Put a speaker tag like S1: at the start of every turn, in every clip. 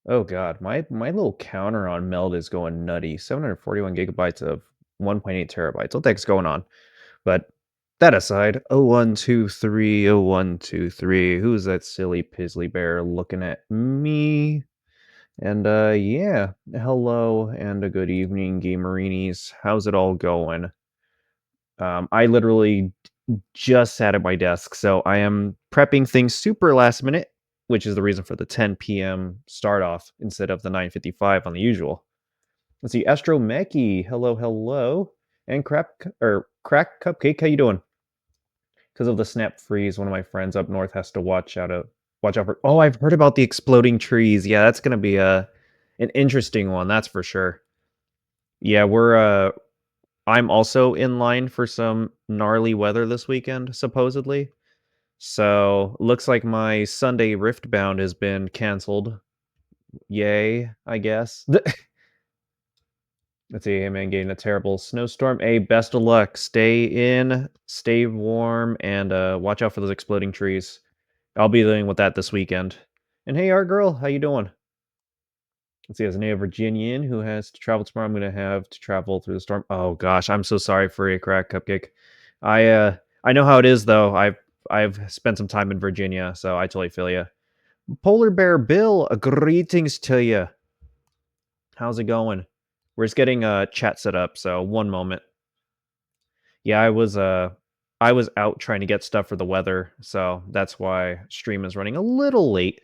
S1: Oh god, my little counter on Meld is going nutty. 741 gigabytes of 1.8 terabytes. What the heck's going on? But that aside, 0123, 0123. Who's that silly pizzly bear looking at me? And yeah, hello and a good evening, gamerinis. How's it all going? I literally just sat at my desk, so I am prepping things super last minute, which is the reason for the 10 p.m. start off instead of the 9:55 on the usual. Let's see, Astro Meki, hello, hello, and Crack Cupcake, how you doing? Because of the snap freeze, one of my friends up north has to watch out for. Oh, I've heard about the exploding trees. Yeah, that's gonna be a an interesting one, that's for sure. Yeah, I'm also in line for some gnarly weather this weekend, supposedly. So looks like my Sunday Riftbound has been canceled. Yay, I guess. Let's see, hey man, getting a terrible snowstorm. Hey, best of luck. Stay in, stay warm, and watch out for those exploding trees. I'll be dealing with that this weekend. And hey, our girl, how you doing? Let's see, as a native Virginian who has to travel tomorrow, I'm gonna have to travel through the storm. Oh gosh, I'm so sorry for you, Crack Cupcake. I know how it is though. I've spent some time in Virginia, so I totally feel you. Polar Bear Bill, greetings to you. How's it going? We're just getting a chat set up, so one moment. Yeah, I was out trying to get stuff for the weather, so that's why stream is running a little late.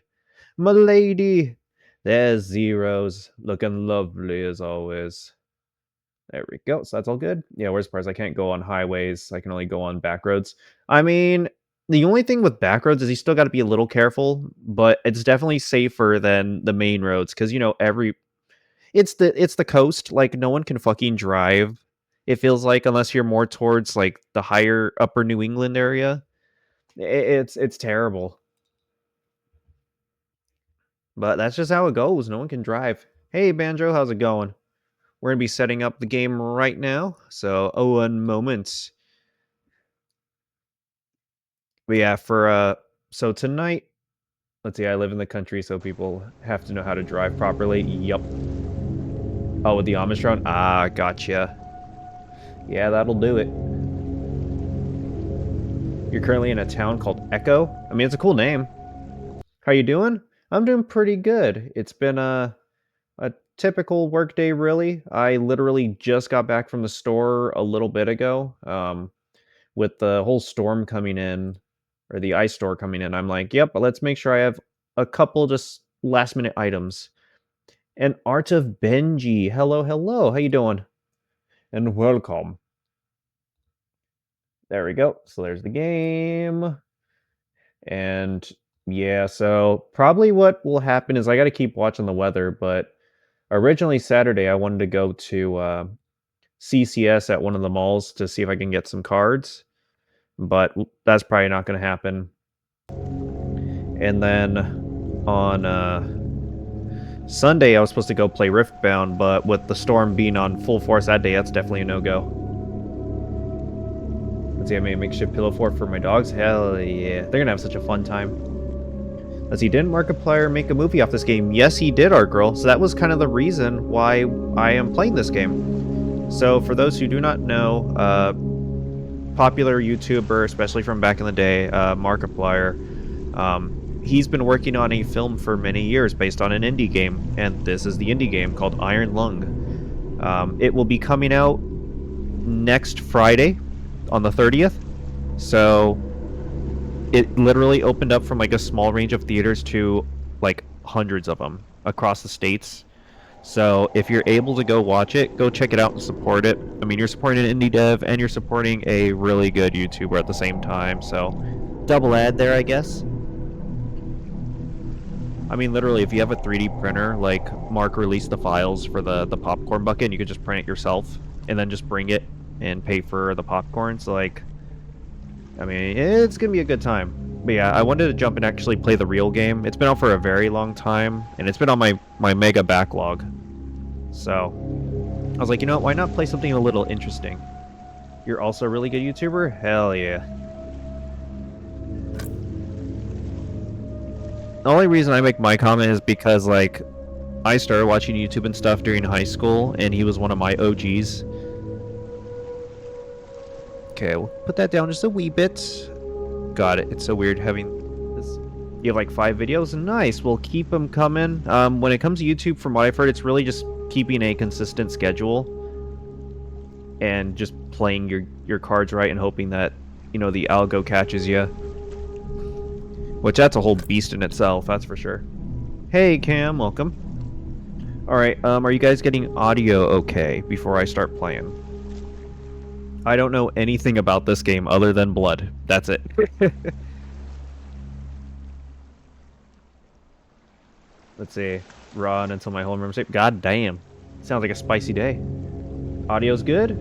S1: Milady, there's zeros, looking lovely as always. There we go. So that's all good. Yeah, where's parts? I can't go on highways. I can only go on back roads. I mean, the only thing with back roads is you still got to be a little careful, but it's definitely safer than the main roads because every it's the coast. Like no one can fucking drive. It feels like unless you're more towards like the higher upper New England area. It's terrible. But that's just how it goes. No one can drive. Hey Banjo, how's it going? We're gonna be setting up the game right now. So, one moment. But yeah, for so tonight, let's see. I live in the country, so people have to know how to drive properly. Yup. Oh, with the Amish drone. Ah, gotcha. Yeah, that'll do it. You're currently in a town called Echo. I mean, it's a cool name. How you doing? I'm doing pretty good. It's been a typical workday, really. I literally just got back from the store a little bit ago. With the whole storm coming in, or the ice store coming in, I'm like, yep, let's make sure I have a couple just last minute items. And Art of Benji, hello, hello, how you doing? And welcome. There we go. So there's the game. And yeah, so probably what will happen is I got to keep watching the weather, but originally Saturday I wanted to go to CCS at one of the malls to see if I can get some cards, but that's probably not going to happen. And then on Sunday, I was supposed to go play Riftbound, but with the storm being on full force that day, that's definitely a no-go. Let's see, I made a makeshift pillow fort for my dogs. Hell yeah. They're gonna have such a fun time. Let's see, didn't Markiplier make a movie off this game? Yes, he did, our girl. So that was kind of the reason why I am playing this game. So for those who do not know, popular YouTuber, especially from back in the day, Markiplier, he's been working on a film for many years based on an indie game, and this is the indie game called Iron Lung. It will be coming out next Friday on the 30th. So it literally opened up from like a small range of theaters to like hundreds of them across the states. So if you're able to go watch it, go check it out and support it. I mean, you're supporting an indie dev and you're supporting a really good YouTuber at the same time. So double ad there, I guess. I mean, literally, if you have a 3D printer, like Mark released the files for the popcorn bucket, and you could just print it yourself and then just bring it and pay for the popcorn. So, like, I mean, it's gonna be a good time. But yeah, I wanted to jump and actually play the real game. It's been out for a very long time, and it's been on my mega backlog. So I was like, you know what? Why not play something a little interesting? You're also a really good YouTuber? Hell yeah. The only reason I make my comment is because, like, I started watching YouTube and stuff during high school, and he was one of my OGs. Okay, we'll put that down just a wee bit. Got it. It's so weird having this. You have like 5 videos? Nice. We'll keep them coming. When it comes to YouTube, from what I've heard, it's really just keeping a consistent schedule and just playing your cards right and hoping that, you know, the algo catches you. Which, that's a whole beast in itself, that's for sure. Hey, Cam, welcome. Alright, are you guys getting audio okay before I start playing? I don't know anything about this game other than blood. That's it. Let's see. Run until my homeroom's safe. God damn. Sounds like a spicy day. Audio's good?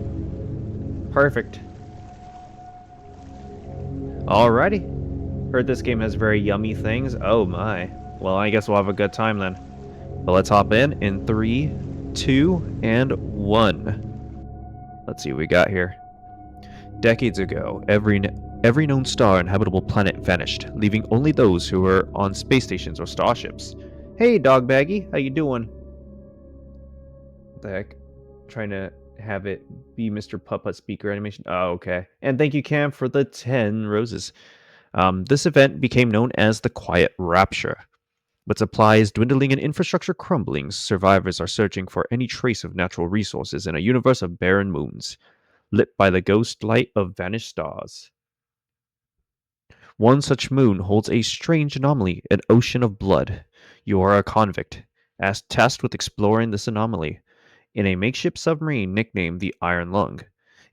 S1: Perfect. Alrighty. Heard this game has very yummy things. Oh my. Well, I guess we'll have a good time then. But let's hop in 3, 2, and 1. Let's see what we got here. Decades ago, every known star and habitable planet vanished, leaving only those who were on space stations or starships. Hey, Dog Baggy, how you doing? What the heck? Trying to have it be Mr. Putt speaker animation. Oh, okay. And thank you, Cam, for the 10 roses. This event became known as the Quiet Rapture. With supplies dwindling and infrastructure crumbling, survivors are searching for any trace of natural resources in a universe of barren moons, lit by the ghost light of vanished stars. One such moon holds a strange anomaly, an ocean of blood. You are a convict, tasked with exploring this anomaly in a makeshift submarine nicknamed the Ironlung.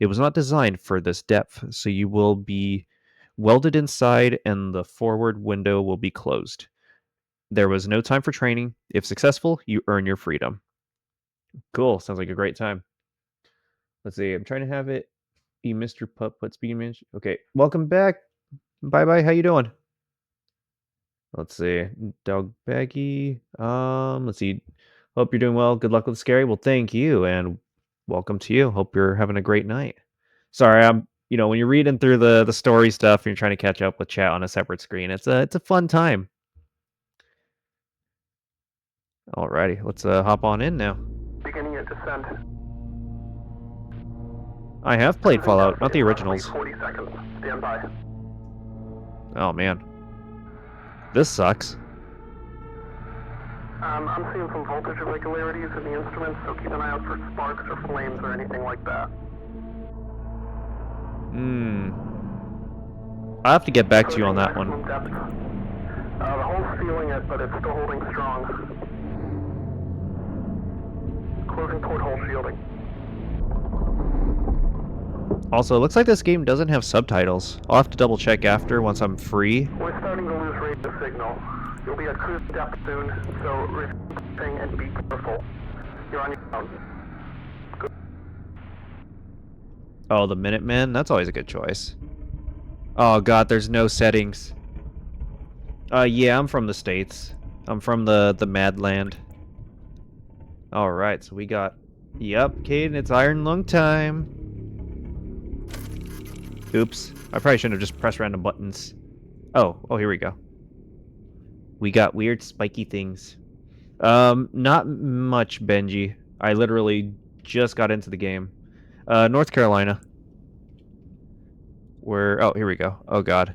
S1: It was not designed for this depth, so you will be welded inside and the forward window will be closed. There was no time for training. If successful, you earn your freedom. Cool. Sounds like a great time. Let's see. I'm trying to have it be Mr. Putt speaking manager. Okay. Welcome back. Bye. How you doing? Let's see. Dog Baggy. Let's see. Hope you're doing well. Good luck with Scary. Well, thank you, and welcome to you. Hope you're having a great night. Sorry, when you're reading through the story stuff and you're trying to catch up with chat on a separate screen, it's a fun time. Alrighty, let's hop on in now.
S2: Beginning your descent.
S1: I have played Fallout, not the originals.
S2: 40 seconds. Stand by.
S1: Oh man. This sucks.
S2: I'm seeing some voltage irregularities in the instruments, so keep an eye out for sparks or flames or anything like that.
S1: I'll have to get back to you on that one.
S2: Depth. The hull's feeling it, but it's still holding strong. Closing port hole shielding.
S1: Also, it looks like this game doesn't have subtitles. I'll have to double check after once I'm free.
S2: We're starting to lose radio signal. You'll be at cruise depth soon, so refreshing and be careful. You're on your own. Good.
S1: Oh, the Minutemen? That's always a good choice. Oh god, there's no settings. Yeah, I'm from the States. I'm from the Madland. Alright, so we got... Yep, Caden, it's Ironlung time. Oops. I probably shouldn't have just pressed random buttons. Oh, here we go. We got weird spiky things. Not much, Benji. I literally just got into the game. North Carolina. Oh, here we go. Oh god.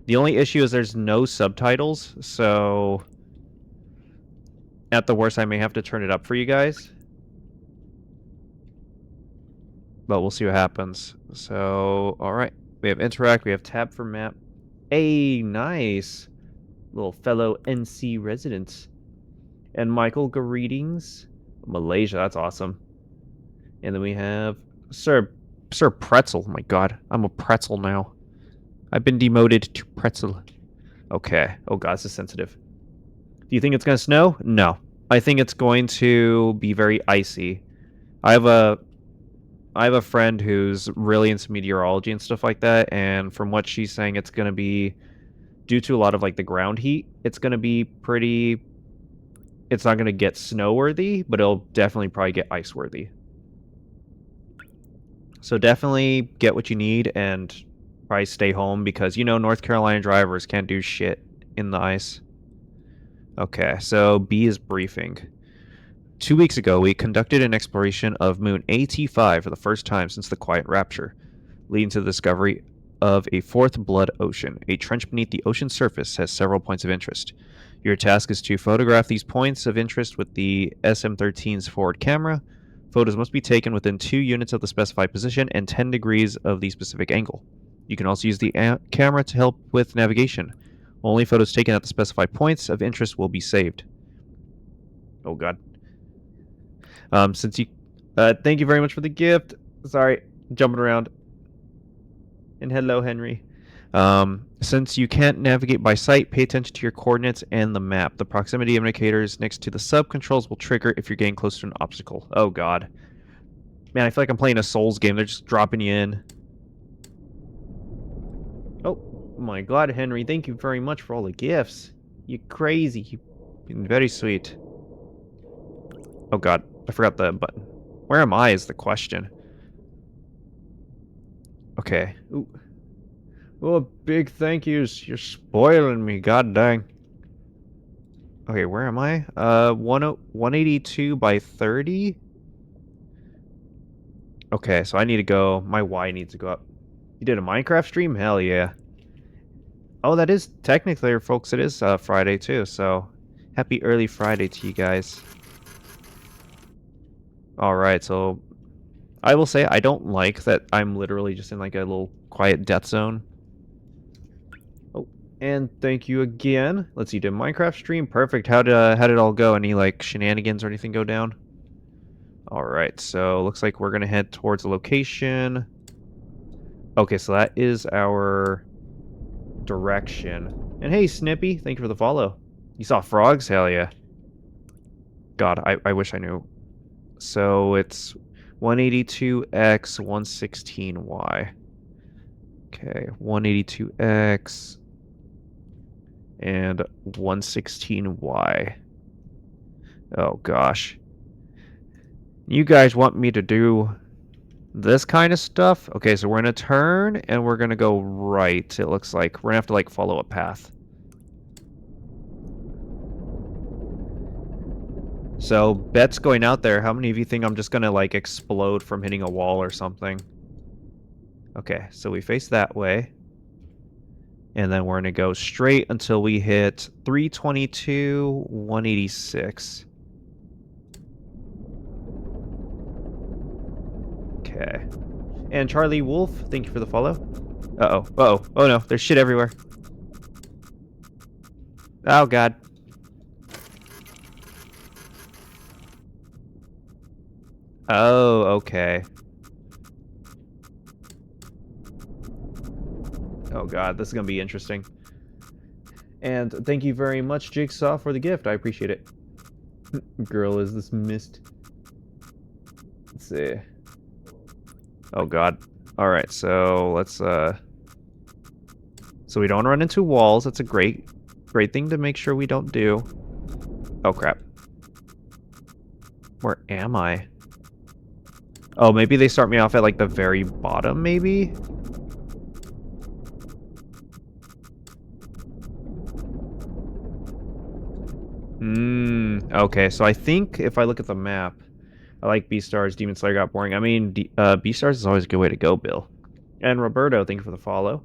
S1: The only issue is there's no subtitles, so... At the worst, I may have to turn it up for you guys. But we'll see what happens. So, alright. We have interact, we have tab for map. Hey, nice! Little fellow NC residents. And Michael, greetings. Malaysia, that's awesome. And then we have Sir Pretzel. Oh my god, I'm a pretzel now. I've been demoted to pretzel. Okay. Oh god, this is sensitive. Do you think it's going to snow? No. I think it's going to be very icy. I have a friend who's really into meteorology and stuff like that, and from what she's saying, it's going to be, due to a lot of like the ground heat, it's going to be pretty... It's not going to get snow-worthy, but it'll definitely probably get ice-worthy. So definitely get what you need and probably stay home because, North Carolina drivers can't do shit in the ice. Okay, so B is briefing. 2 weeks ago, we conducted an exploration of moon AT5 for the first time since the Quiet Rapture, leading to the discovery of a fourth blood ocean. A trench beneath the ocean's surface has several points of interest. Your task is to photograph these points of interest with the SM-13's forward camera. Photos must be taken within 2 units of the specified position and 10 degrees of the specific angle. You can also use the camera to help with navigation. Only photos taken at the specified points of interest will be saved. Oh god. Since you thank you very much for the gift. Sorry, jumping around. And hello, Henry. Since you can't navigate by sight, pay attention to your coordinates and the map. The proximity indicators next to the sub controls will trigger if you're getting close to an obstacle. Oh god. Man, I feel like I'm playing a Souls game. They're just dropping you in. Oh my god, Henry, thank you very much for all the gifts. You're crazy. You've been very sweet. Oh god, I forgot the button. Where am I is the question. Okay. Ooh. Oh, big thank yous. You're spoiling me, god dang. Okay, where am I? 182 by 30? Okay, so I need to go. My Y needs to go up. You did a Minecraft stream? Hell yeah. Oh, that is technically, folks, it is Friday too, so happy early Friday to you guys. Alright, so I will say I don't like that I'm literally just in like a little quiet death zone. Oh, and thank you again. Let's see, did Minecraft stream? Perfect. How did it all go? Any like shenanigans or anything go down? Alright, so looks like we're gonna head towards the location. Okay, so that is our direction. And hey, Snippy, thank you for the follow. You saw frogs? Hell yeah. God, I wish I knew. So it's 182x, 116y. Okay, 182x and 116y. Oh gosh. You guys want me to do this kind of stuff? Okay, so we're gonna turn and we're gonna go right, it looks like. We're gonna have to like follow a path. So, bets going out there. How many of you think I'm just gonna like explode from hitting a wall or something? Okay, so we face that way. And then we're gonna go straight until we hit 322, 186. Okay. And Charlie Wolf, thank you for the follow. Uh-oh. Uh-oh. Oh no, there's shit everywhere. Oh god. Oh, okay. Oh god, this is gonna be interesting. And thank you very much, Jigsaw, for the gift. I appreciate it. Girl, is this mist? Let's see. Oh god. Alright, so let's so we don't run into walls. That's a great thing to make sure we don't do. Oh crap. Where am I? Oh, maybe they start me off at like the very bottom, maybe? Okay, so I think if I look at the map, I like B-Stars, Demon Slayer got boring. I mean, B-Stars is always a good way to go, Bill. And Roberto, thank you for the follow.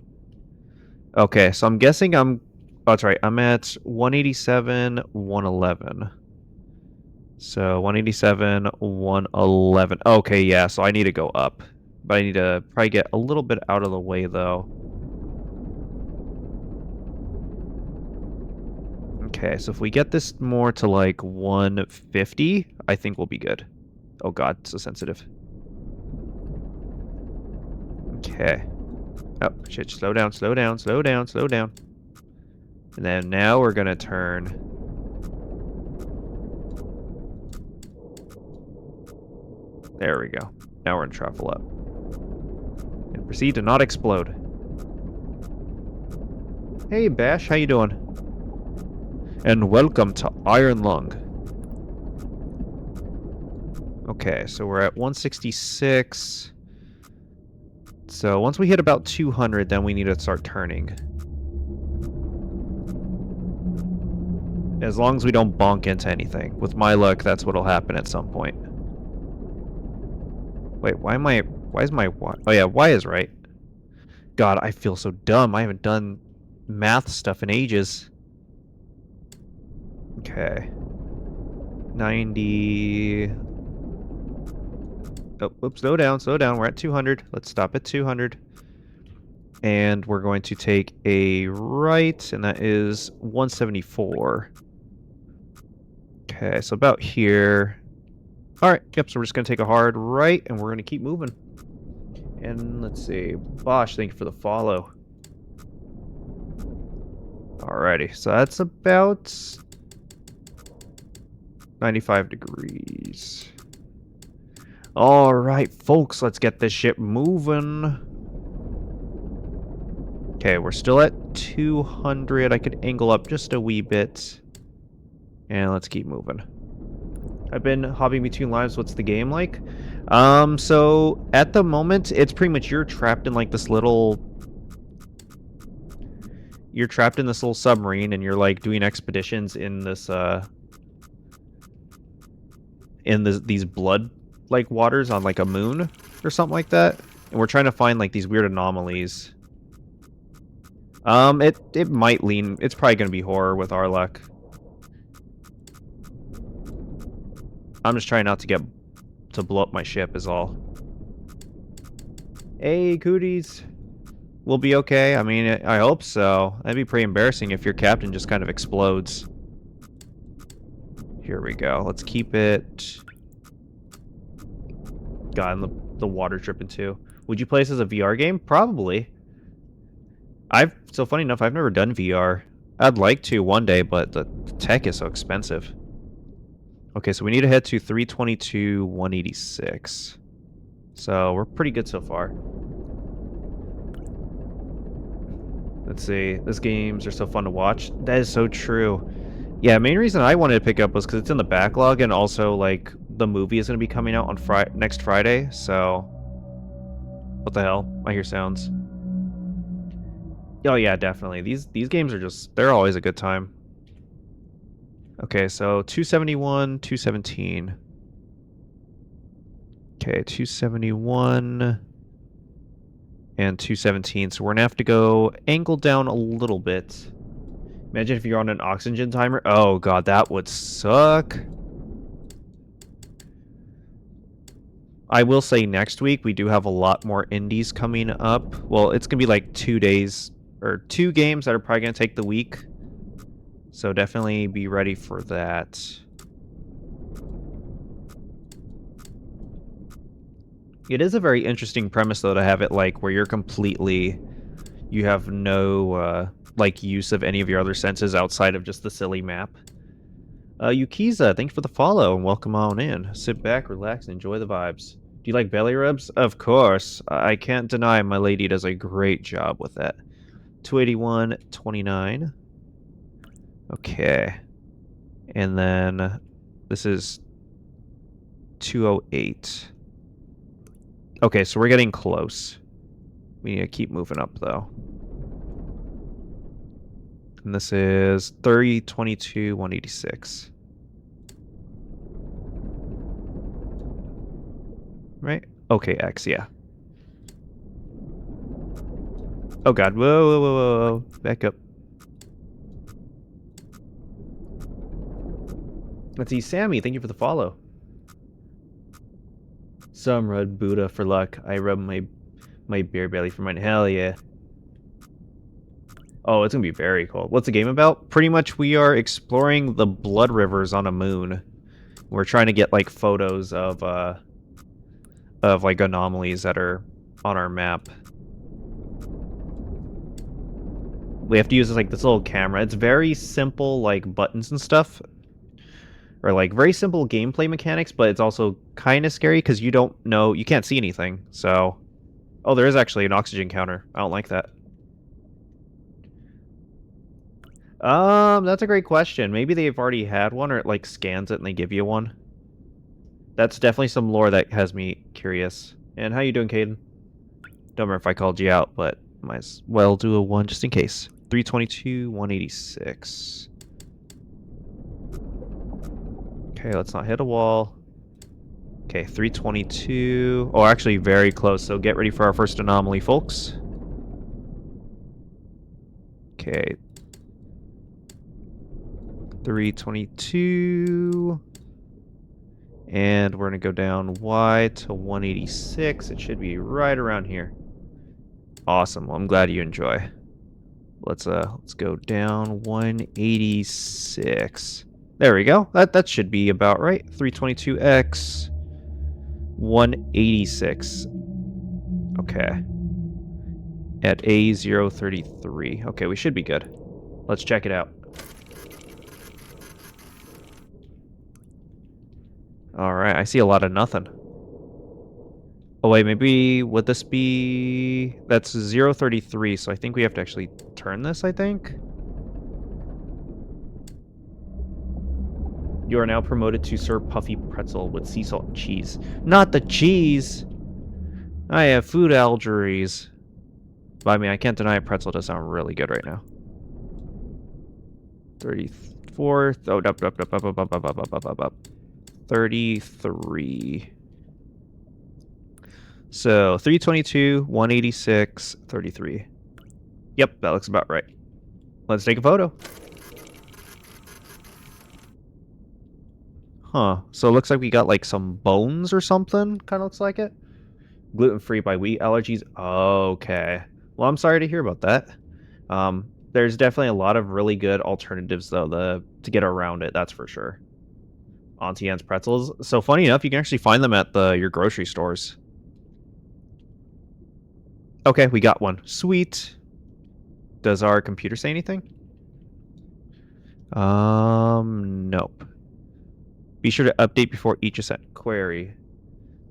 S1: Okay, so I'm guessing I'm... Oh, that's right. I'm at 187, 111. So 187, 111. Okay, yeah, so I need to go up. But I need to probably get a little bit out of the way, though. Okay, so if we get this more to like 150, I think we'll be good. Oh god, so sensitive. Okay. Oh, shit, slow down, slow down, slow down, slow down. And then now we're gonna turn. There we go. Now we're gonna travel up. And proceed to not explode. Hey, Bash, how you doing? And welcome to Ironlung. Okay, so we're at 166. So once we hit about 200, then we need to start turning. As long as we don't bonk into anything. With my luck, that's what'll happen at some point. Wait, why is my Y? Oh yeah, Y is right. God, I feel so dumb. I haven't done math stuff in ages. Okay. 90. Oh, whoops, slow down, slow down. We're at 200. Let's stop at 200. And we're going to take a right, and that is 174. Okay, so about here. All right, yep, so we're just going to take a hard right, and we're going to keep moving. And let's see. Bosh, thank you for the follow. Alrighty, so that's about 95 degrees. Alright, folks, let's get this ship moving. Okay, we're still at 200. I could angle up just a wee bit. And let's keep moving. I've been hopping between lives. What's the game like? So at the moment, it's pretty much you're trapped in like this little... You're trapped in this little submarine, and you're like doing expeditions in this, these blood like waters on like a moon or something like that, and we're trying to find like these weird anomalies. It might lean. It's probably gonna be horror with our luck. I'm just trying not to get to blow up my ship is all. Hey, cooties. We'll be okay. I mean, I hope so. That'd be pretty embarrassing if your captain just kind of explodes. Here we go. Let's keep it. God, and the water dripping too. Would you play this as a VR game? Probably. So funny enough, I've never done VR. I'd like to one day, but the tech is so expensive. Okay, so we need to head to 322, 186. So we're pretty good so far. Let's see. These games are so fun to watch. That is so true. Yeah, main reason I wanted to pick up was because it's in the backlog, and also, like, the movie is going to be coming out on next Friday, so... What the hell? I hear sounds. Oh yeah, definitely. These games are just... They're always a good time. Okay, so 271, 217. Okay, 271 and 217. So we're gonna have to go angle down a little bit. Imagine if you're on an oxygen timer. Oh god, that would suck. I will say next week we do have a lot more indies coming up. Well, it's gonna be like 2 days or 2 games that are probably gonna take the week. So definitely be ready for that. It is a very interesting premise, though, to have it like where you have no like use of any of your other senses outside of just the silly map. Yukiza, thank you for the follow and welcome on in. Sit back, relax, and enjoy the vibes. Do you like belly rubs? Of course. I can't deny my lady does a great job with that. 281, 29. Okay. And then this is 208. Okay, so we're getting close. We need to keep moving up, though. And this is 322, 186. Right? Okay, X, yeah. Oh god, whoa, whoa, whoa, whoa, whoa. Back up. Let's see, Sammy, thank you for the follow. Some rub Buddha for luck. I rub my beer belly for mine. Hell yeah. Oh, it's gonna be very cool. What's the game about? Pretty much we are exploring the blood rivers on a moon. We're trying to get like photos of like anomalies that are on our map. We have to use like this little camera. It's very simple, like buttons and stuff. Or like very simple gameplay mechanics, but it's also kind of scary because you don't know, you can't see anything. So, oh, there is actually an oxygen counter. I don't like that. That's a great question. Maybe they've already had one, or it like scans it and they give you one. That's definitely some lore that has me curious. And how you doing, Caden? Don't remember if I called you out, but might as well do a one just in case. 322, 186. Okay, let's not hit a wall. Okay, 322. Oh, actually very close, so get ready for our first anomaly, folks. Okay. 322. And we're going to go down Y to 186. It should be right around here. Awesome. Well, I'm glad you enjoy. Let's go down 186. There we go. That should be about right. 322x 186. Okay. At A033. Okay, we should be good. Let's check it out. All right, I see a lot of nothing. Oh wait, maybe would this be... That's 033, so I think we have to actually turn this, I think. You are now promoted to Sir Puffy Pretzel with sea salt and cheese. Not the cheese! I have food allergies. But I mean, I can't deny a pretzel does sound really good right now. 34th. Oh, up. 33. So 322, 186, 33. Yep, that looks about right. Let's take a photo. Huh. So it looks like we got like some bones or something. Kind of looks like it. Gluten-free by wheat allergies. Okay. Well, I'm sorry to hear about that. There's definitely a lot of really good alternatives though, to get around it, that's for sure. Auntie Anne's pretzels. So funny enough, you can actually find them at your grocery stores. Okay, we got one. Sweet. Does our computer say anything? Nope. Be sure to update before each ascent query.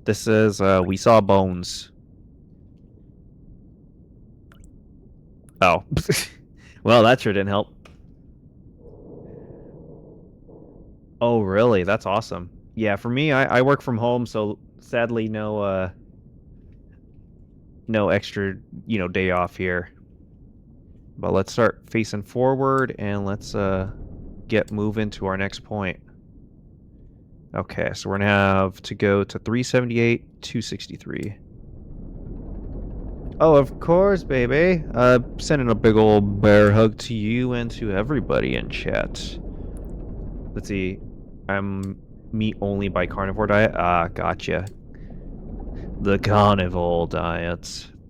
S1: This says, we saw bones. Oh. Well, that sure didn't help. Oh, really? That's awesome. Yeah, for me, I work from home, so sadly no extra, day off here. But let's start facing forward and let's get moving to our next point. Okay, so we're gonna have to go to 378, 263. Oh, of course, baby. Sending a big old bear hug to you and to everybody in chat. Let's see. I'm meat only by carnivore diet. Ah, gotcha. The carnivore diet.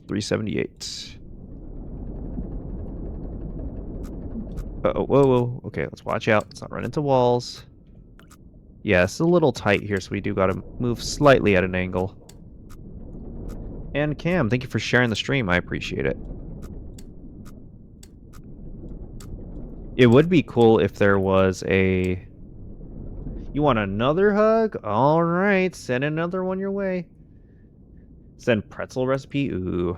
S1: 378. Uh-oh, whoa. Okay, let's watch out. Let's not run into walls. Yeah, it's a little tight here, so we do gotta move slightly at an angle. And Cam, thank you for sharing the stream. I appreciate it. It would be cool if there was a... You want another hug? Alright, send another one your way. Send pretzel recipe? Ooh.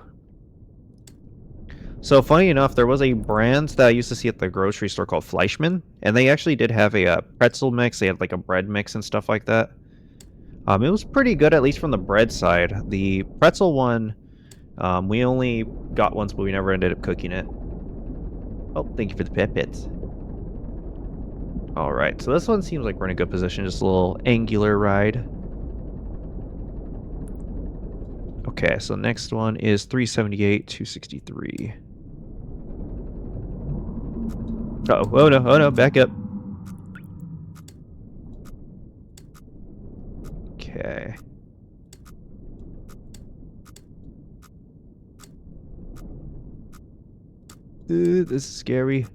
S1: So funny enough, there was a brand that I used to see at the grocery store called Fleischmann, and they actually did have a pretzel mix. They had like a bread mix and stuff like that. It was pretty good, at least from the bread side. The pretzel one, we only got once, but we never ended up cooking it. Oh, thank you for the pet bits. Alright, so this one seems like we're in a good position. Just a little angular ride. Okay, so next one is 378, 263. Uh-oh, oh no, back up. Okay. This is scary.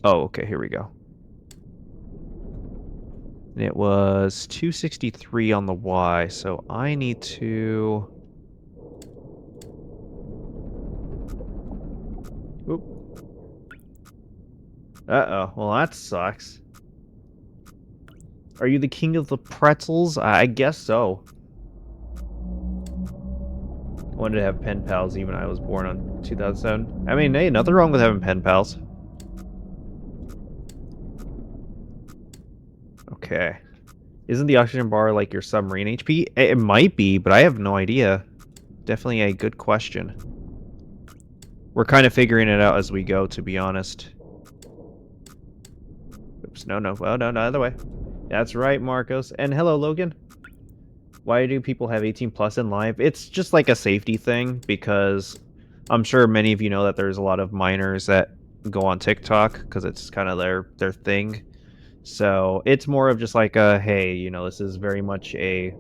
S1: Oh, okay, here we go. And it was 263 on the Y, so I need to... Oop. Uh-oh, well that sucks. Are you the king of the pretzels? I guess so. I wanted to have pen pals even I was born on 2007. I mean, hey, nothing wrong with having pen pals. Okay. Isn't the oxygen bar like your submarine HP? It might be, but I have no idea. Definitely a good question. We're kind of figuring it out as we go, to be honest. Oops, no, no. Oh, no, no, other way. That's right, Marcos. And hello, Logan. Why do people have 18 plus in live? It's just like a safety thing because I'm sure many of you know that there's a lot of minors that go on TikTok because it's kind of their thing. So it's more of just like a hey, this is very much a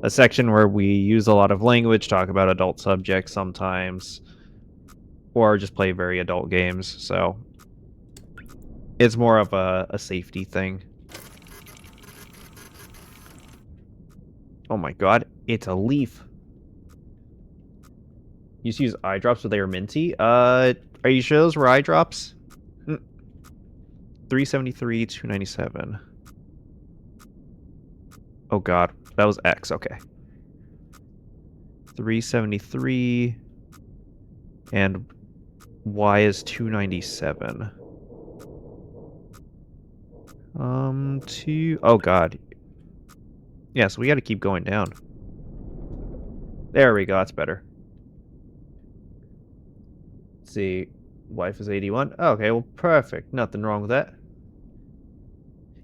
S1: section where we use a lot of language, talk about adult subjects sometimes, or just play very adult games. So it's more of a safety thing. Oh my god, it's a leaf. You used to use eye drops, but they are minty. Are you sure those were eye drops? 373, 297. Oh god, that was X. Okay. 373 and Y is 297. Oh god. Yeah, so we got to keep going down. There we go. That's better. Let's see. Wife is 81. Okay, well, perfect. Nothing wrong with that.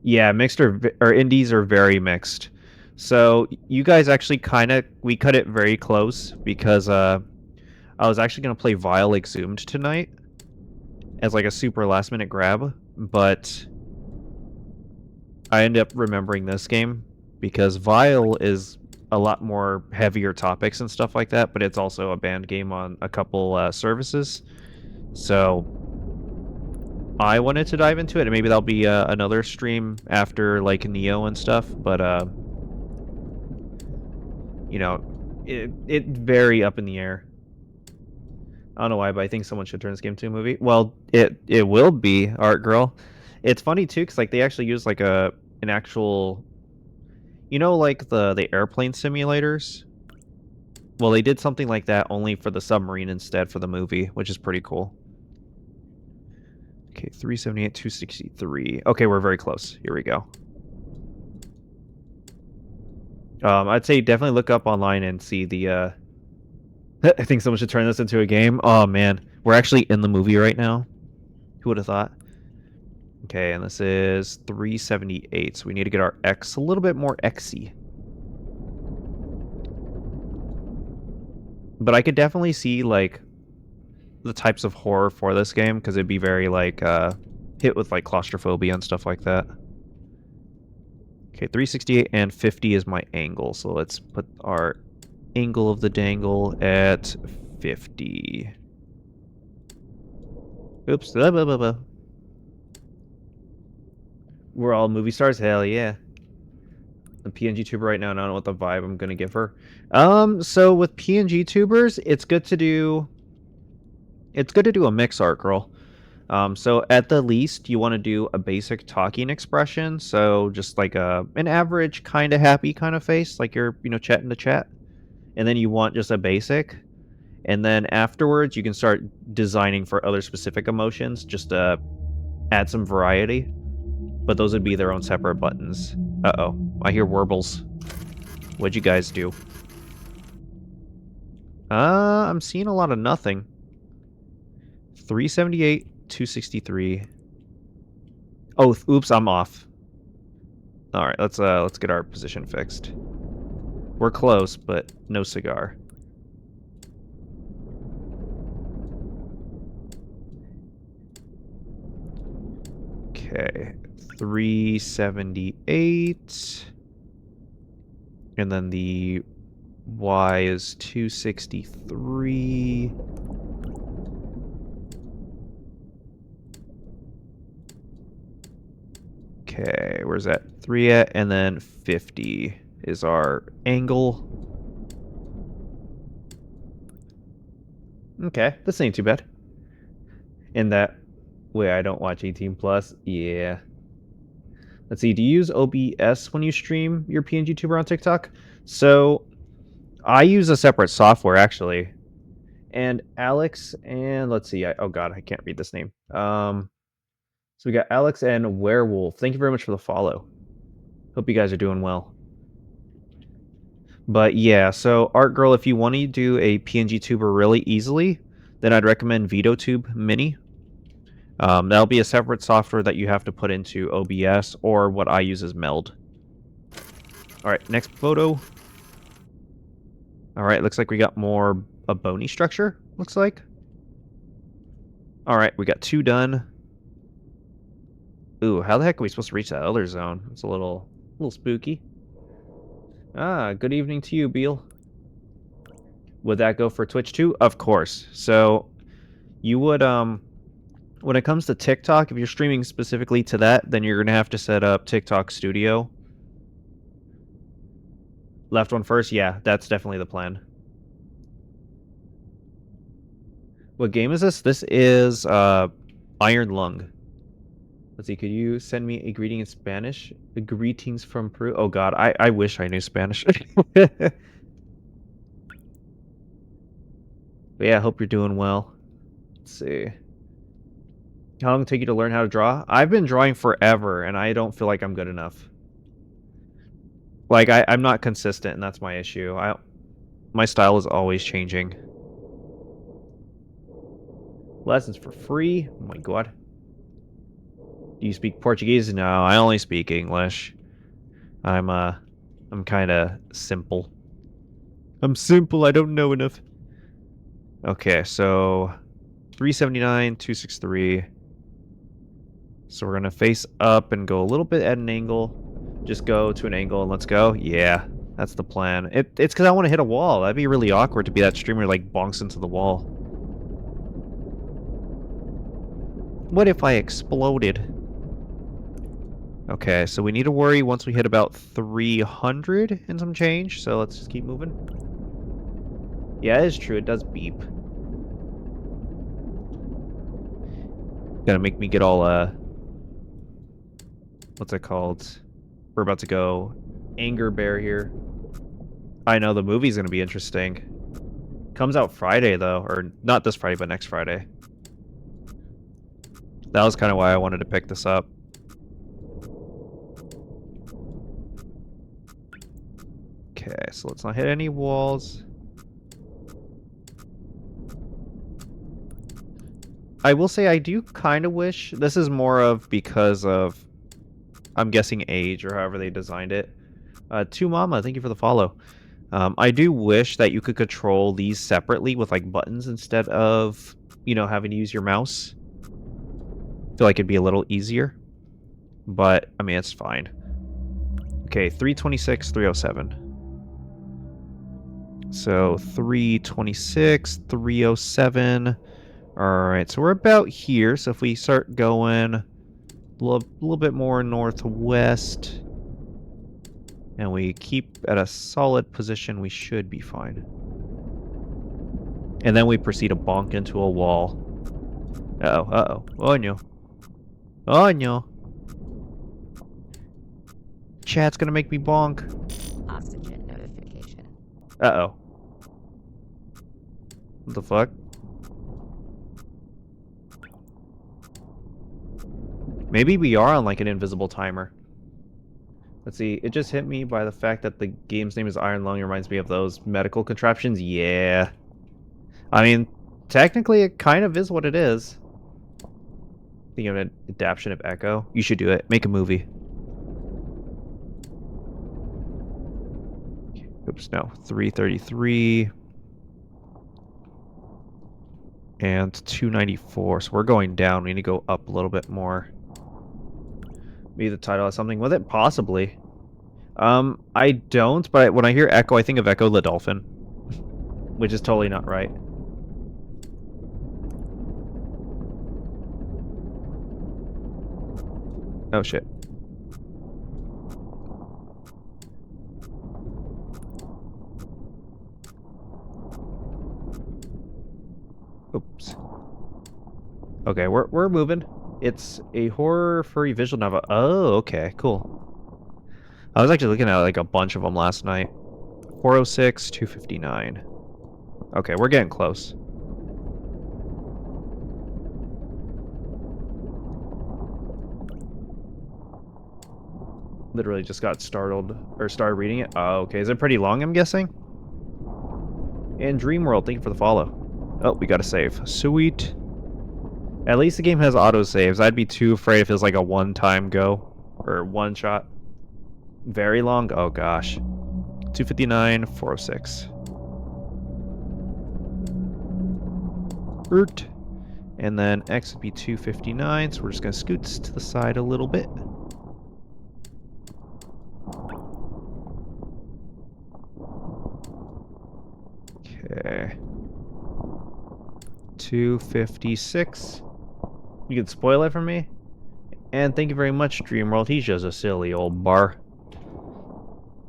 S1: Yeah, mixed or indies are very mixed. So you guys actually we cut it very close because I was actually gonna play Vile Exhumed tonight as like a super last minute grab, but I ended up remembering this game because Vile is a lot more heavier topics and stuff like that, but it's also a banned game on a couple services. So I wanted to dive into it, and maybe that'll be another stream after like Neo and stuff. But it very up in the air. I don't know why, but I think someone should turn this game to a movie. Well, it will be Art Girl. It's funny too, because like they actually use like an actual, like the airplane simulators. Well, they did something like that only for the submarine instead for the movie, which is pretty cool. Okay, 378, 263. Okay, we're very close. Here we go. I'd say definitely look up online and see the. I think someone should turn this into a game. Oh man, we're actually in the movie right now. Who would have thought? Okay, and this is 378, so we need to get our X a little bit more Xy. But I could definitely see like the types of horror for this game because it'd be very like hit with like claustrophobia and stuff like that. Okay, 368 and 50 is my angle, so let's put our angle of the dangle at 50. Oops. Blah, blah, blah, blah. We're all movie stars? Hell yeah. The PNG tuber right now, and I don't know what the vibe I'm gonna give her. So with PNG tubers, it's good to do a mix art girl. So at the least you want to do a basic talking expression, so just like an average kind of happy kind of face, like you're, chatting to chat. And then you want just a basic. And then afterwards you can start designing for other specific emotions, just to add some variety. But those would be their own separate buttons. Uh-oh. I hear warbles. What'd you guys do? I'm seeing a lot of nothing. 378, 263. Oh, oops, I'm off. Alright, let's get our position fixed. We're close, but no cigar. Okay. 378. And then the Y is 263. Okay, where's that 3 at? And then 50 is our angle. Okay, this ain't too bad. In that way, I don't watch 18 plus. Yeah. Let's see. Do you use OBS when you stream your PNG tuber on TikTok? So I use a separate software actually. And Alex and let's see. Oh god, I can't read this name. So we got Alex and Werewolf. Thank you very much for the follow. Hope you guys are doing well. But yeah, so Art Girl, if you want to do a PNG tuber really easily, then I'd recommend VitoTube Mini. That'll be a separate software that you have to put into OBS, or what I use is Meld. All right, next photo. All right, looks like we got more a bony structure, looks like. All right, we got 2 done. Ooh, how the heck are we supposed to reach that other zone? It's a little spooky. Ah, good evening to you, Beal. Would that go for Twitch too? Of course. So you would when it comes to TikTok, if you're streaming specifically to that, then you're gonna have to set up TikTok Studio. Left one first? Yeah, that's definitely the plan. What game is this? This is Ironlung. Let's see, could you send me a greeting in Spanish? Greetings from Peru. Oh god, I wish I knew Spanish. But yeah, I hope you're doing well. Let's see. How long did it take you to learn how to draw? I've been drawing forever, and I don't feel like I'm good enough. Like, I'm not consistent, and that's my issue. My style is always changing. Lessons for free? Oh my god. Do you speak Portuguese? No, I only speak English. I'm kind of simple. I'm simple, I don't know enough. Okay, so 379, 263. So we're gonna face up and go a little bit at an angle. Just go to an angle and let's go. Yeah, that's the plan. It's because I want to hit a wall. That'd be really awkward to be that streamer like bonks into the wall. What if I exploded? Okay, so we need to worry once we hit about 300 and some change. So let's just keep moving. Yeah, it is true. It does beep. Gonna make me get all what's it called? We're about to go Anger Bear here. I know the movie's gonna be interesting. Comes out Friday though, or not this Friday, but next Friday. That was kind of why I wanted to pick this up. Okay, so let's not hit any walls. I will say I do kind of wish, this is more of because of, I'm guessing age or however they designed it. To Mama, thank you for the follow. I do wish that you could control these separately with like buttons instead of, you know, having to use your mouse. I feel like it'd be a little easier, but I mean, it's fine. Okay, 326, 307. So 326, 307. Alright, so we're about here. So if we start going a little bit more northwest and we keep at a solid position, we should be fine. And then we proceed to bonk into a wall. Uh-oh, uh-oh. Oh, no. Oh, no. Chat's gonna make me bonk.
S3: Oxygen notification.
S1: Uh-oh. What the fuck? Maybe we are on like an invisible timer. Let's see, it just hit me by the fact that the game's name is Ironlung. It reminds me of those medical contraptions. Yeah. I mean, technically it kind of is what it is. Think of an adaptation of Echo. You should do it. Make a movie. Oops, no. 333. And 294. So we're going down. We need to go up a little bit more. Maybe the title has something with it? Possibly. I don't, but when I hear Echo, I think of Echo the Dolphin. Which is totally not right. Oh, shit. Oops. Okay, we're moving. It's a horror furry visual novel. Oh, okay, cool. I was actually looking at like a bunch of them last night. 406, 259. Okay, we're getting close. Literally just got started reading it. Oh, okay. Is it pretty long, I'm guessing? And Dream World, thank you for the follow. Oh, we got to save. Sweet. At least the game has autosaves. I'd be too afraid if it was like a one-time go. Or one shot. Very long? Oh gosh. 259, 406. Ert. And then X would be 259, so we're just going to scoot to the side a little bit. Okay. 256. You can spoil it for me? And thank you very much, Dreamworld. He's just a silly old bar.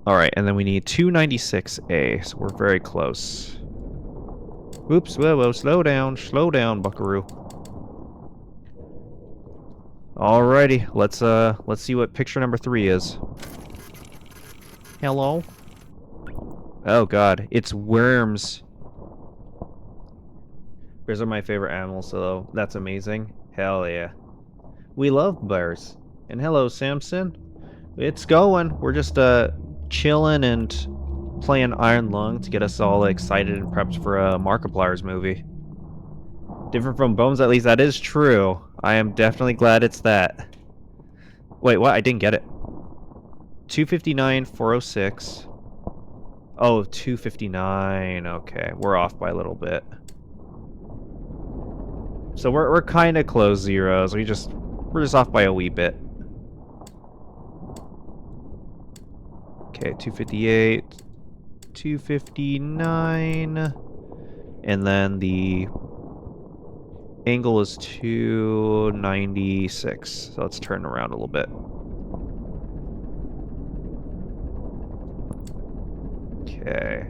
S1: Alright, and then we need 296A, so we're very close. Oops, whoa, slow down, buckaroo. Alrighty, let's see what picture number 3 is. Hello? Oh god, it's worms. Bears are my favorite animals, so that's amazing. Hell yeah. We love bears. And hello, Samson. It's going. We're just chilling and playing Ironlung to get us all excited and prepped for a Markiplier's movie. Different from Bones, at least that is true. I am definitely glad it's that. Wait, what? I didn't get it. 259, 406. Oh, 259. Okay, we're off by a little bit. So we're kind of close zeros. We're just off by a wee bit. Okay, 258, 259, and then the angle is 296. So let's turn around a little bit. Okay.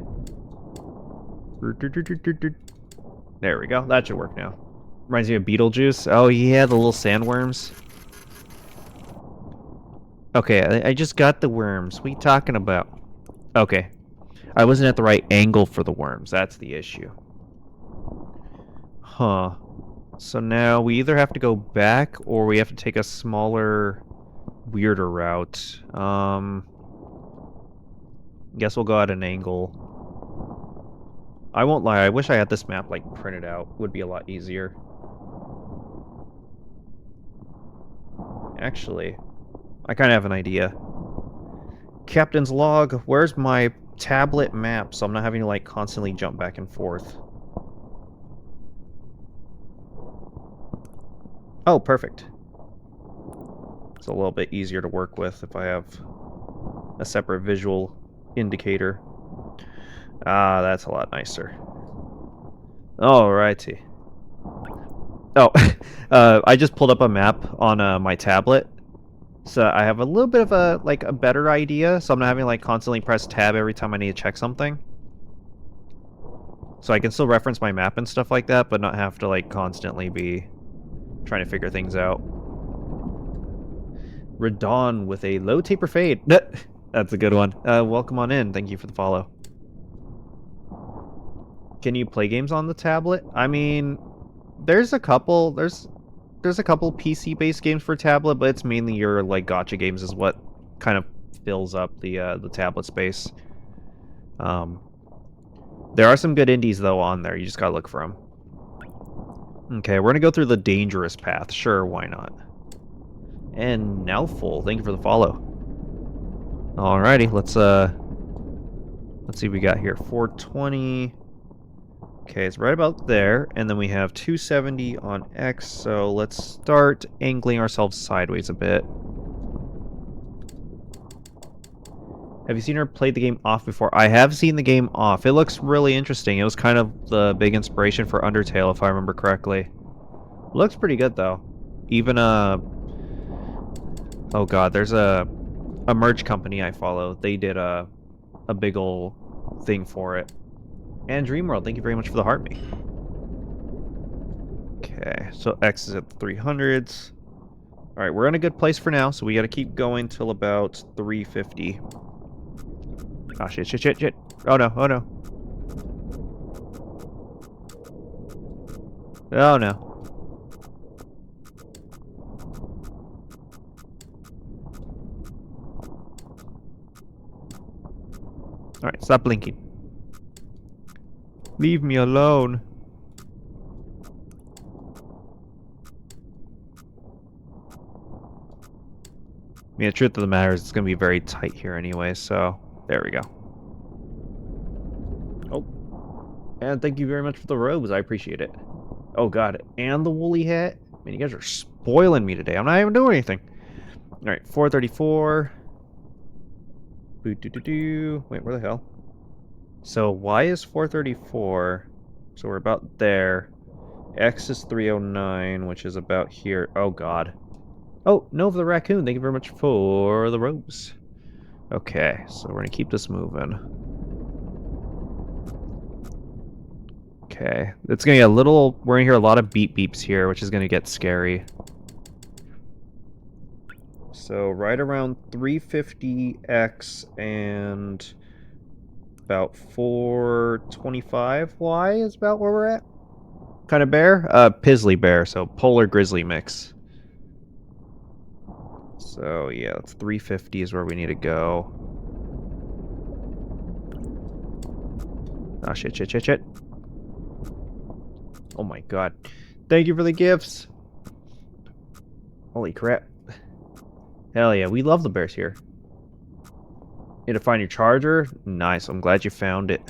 S1: There we go. That should work now. Reminds me of Beetlejuice. Oh yeah, the little sandworms. Okay, I just got the worms. What are you talking about? Okay. I wasn't at the right angle for the worms. That's the issue. Huh. So now we either have to go back or we have to take a smaller, weirder route. Guess we'll go at an angle. I won't lie, I wish I had this map like printed out. Would be a lot easier. Actually, I kind of have an idea. Captain's log, where's my tablet map so I'm not having to like constantly jump back and forth? Oh, perfect. It's a little bit easier to work with if I have a separate visual indicator. Ah, that's a lot nicer. Alrighty. Oh, I just pulled up a map on my tablet. So I have a little bit of a better idea, so I'm not having to like constantly press tab every time I need to check something. So I can still reference my map and stuff like that, but not have to like constantly be trying to figure things out. Radon with a low taper fade. That's a good one. Welcome on in. Thank you for the follow. Can you play games on the tablet? I mean, there's a couple. There's a couple PC-based games for tablet, but it's mainly your like gacha games is what kind of fills up the tablet space. There are some good indies though on there. You just gotta look for them. Okay, we're gonna go through the dangerous path. Sure, why not? And now full. Thank you for the follow. Alrighty, let's see what we got here. 420. Okay, it's right about there, and then we have 270 on X, so let's start angling ourselves sideways a bit. Have you seen her play the game off before? I have seen the game off. It looks really interesting. It was kind of the big inspiration for Undertale, if I remember correctly. Looks pretty good, though. Even, oh god, there's a merch company I follow. They did a big ol' thing for it. And Dreamworld, thank you very much for the heart me. Okay, so X is at the 300s. Alright, we're in a good place for now, so we gotta keep going till about 350. Ah, shit. Oh no. Oh no. Alright, stop blinking. Leave me alone. mean, the truth of the matter is it's going to be very tight here anyway, so there we go. Oh, and thank you very much for the robes. I appreciate it. Oh, God, and the woolly hat? Man, you guys are spoiling me today. I'm not even doing anything. All right, 434. Boo-doo-doo-doo. Wait, where the hell? So Y is 434. So we're about there. X is 309, which is about here. Oh, God. Oh, Nova the Raccoon, thank you very much for the robes. Okay, so we're going to keep this moving. Okay, it's going to get a little... We're going to hear a lot of beep beeps here, which is going to get scary. So right around 350X and about 425Y is about where we're at. Kind of bear? Pizzly bear, so polar grizzly mix. So yeah, that's 350 is where we need to go. Oh shit, shit, shit, shit. Oh my god. Thank you for the gifts. Holy crap. Hell yeah, we love the bears here. Need to find your charger? Nice, I'm glad you found it.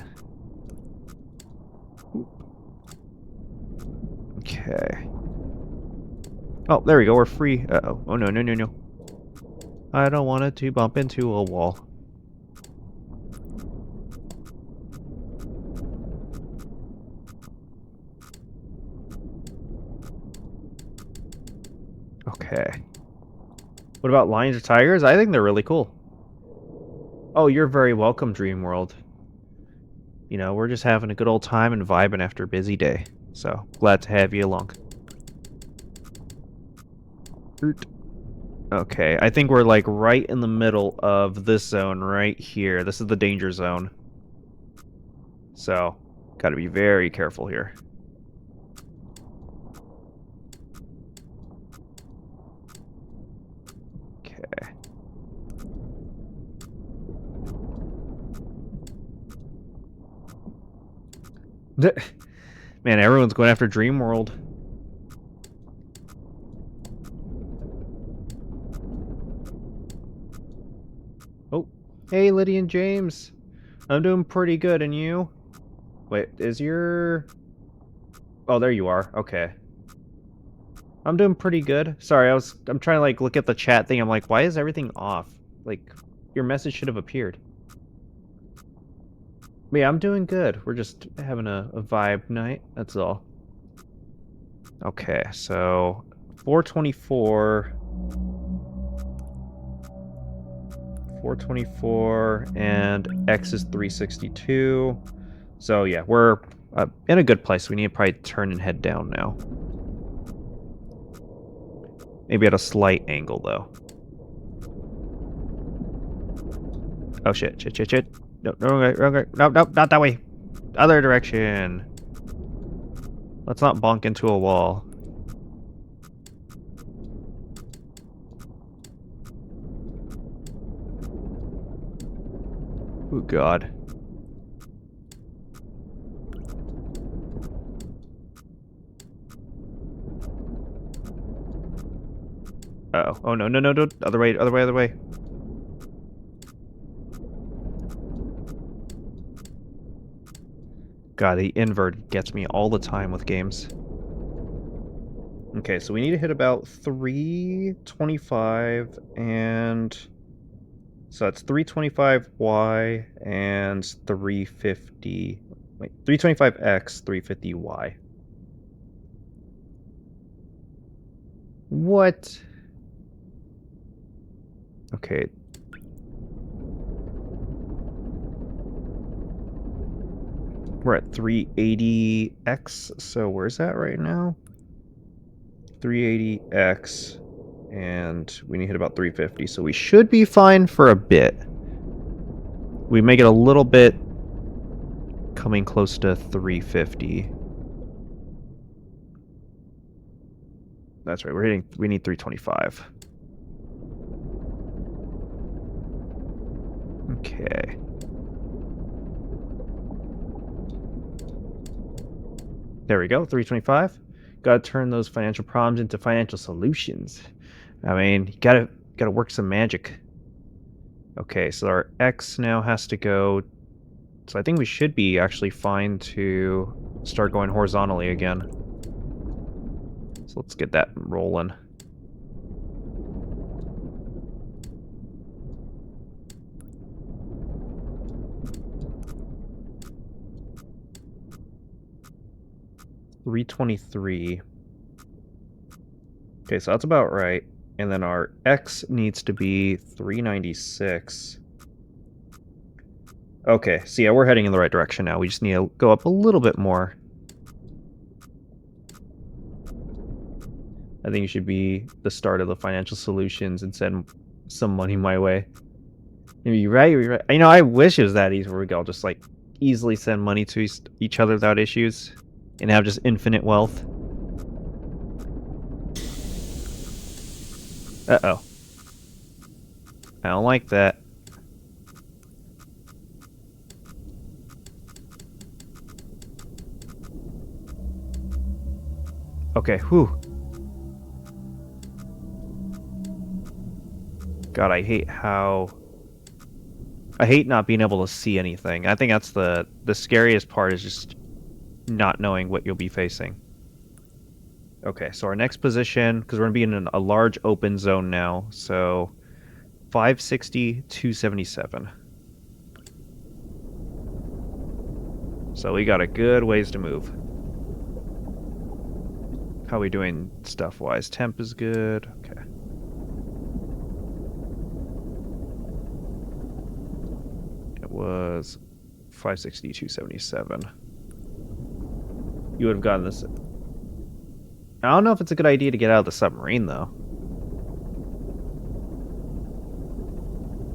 S1: Okay. Oh, there we go, we're free. Uh-oh. Oh no, no, no, no. I don't want it to bump into a wall. Okay. What about lions or tigers? I think they're really cool. Oh, you're very welcome, Dream World. You know, we're just having a good old time and vibing after a busy day. So, glad to have you along. Okay, I think we're like right in the middle of this zone right here. This is the danger zone. So, gotta be very careful here. Okay. Man, everyone's going after Dream World. Oh, hey, Lydia and James. I'm doing pretty good, and you? Wait, is your... Oh, there you are. Okay. I'm doing pretty good. Sorry, I'm trying to like look at the chat thing. I'm like, why is everything off? Like, your message should have appeared. But yeah, I'm doing good. We're just having a vibe night. That's all. Okay, so 424. 424 and X is 362. So yeah, we're in a good place. We need to probably turn and head down now. Maybe at a slight angle though. Oh shit, shit, shit, shit. No, no, no, no, not that way. Other direction. Let's not bonk into a wall. Oh god. Uh-oh. Oh no, no, no, no. Other way, other way, other way. God, the invert gets me all the time with games. Okay, so we need to hit about 325 and... So that's 325Y and 350... Wait, 325X, 350Y. What? Okay. We're at 380X, so where's that right now? 380X, and we need to hit about 350, so we should be fine for a bit. We make it a little bit coming close to 350. That's right, we need 325. Okay. There we go, 325. Gotta turn those financial problems into financial solutions. I mean, you gotta Gotta work some magic. Okay, so our X now has to go. So I think we should be actually fine to start going horizontally again. So let's get that rolling. $323. Okay, so that's about right. And then our X needs to be 396. Okay, so yeah, we're heading in the right direction now. We just need to go up a little bit more. I think it should be the start of the financial solutions and send some money my way. You're right, you're right. You know, I wish it was that easy where we could all just, like, easily send money to each other without issues and have just infinite wealth. Uh-oh. I don't like that. Okay, whew. God, I hate not being able to see anything. I think that's the scariest part is just not knowing what you'll be facing. Okay, so our next position, because we're going to be in a large open zone now, so 560, 277. So we got a good ways to move. How are we doing stuff-wise? Temp is good. Okay. It was 560, 277. You would have gotten this. I don't know if it's a good idea to get out of the submarine, though.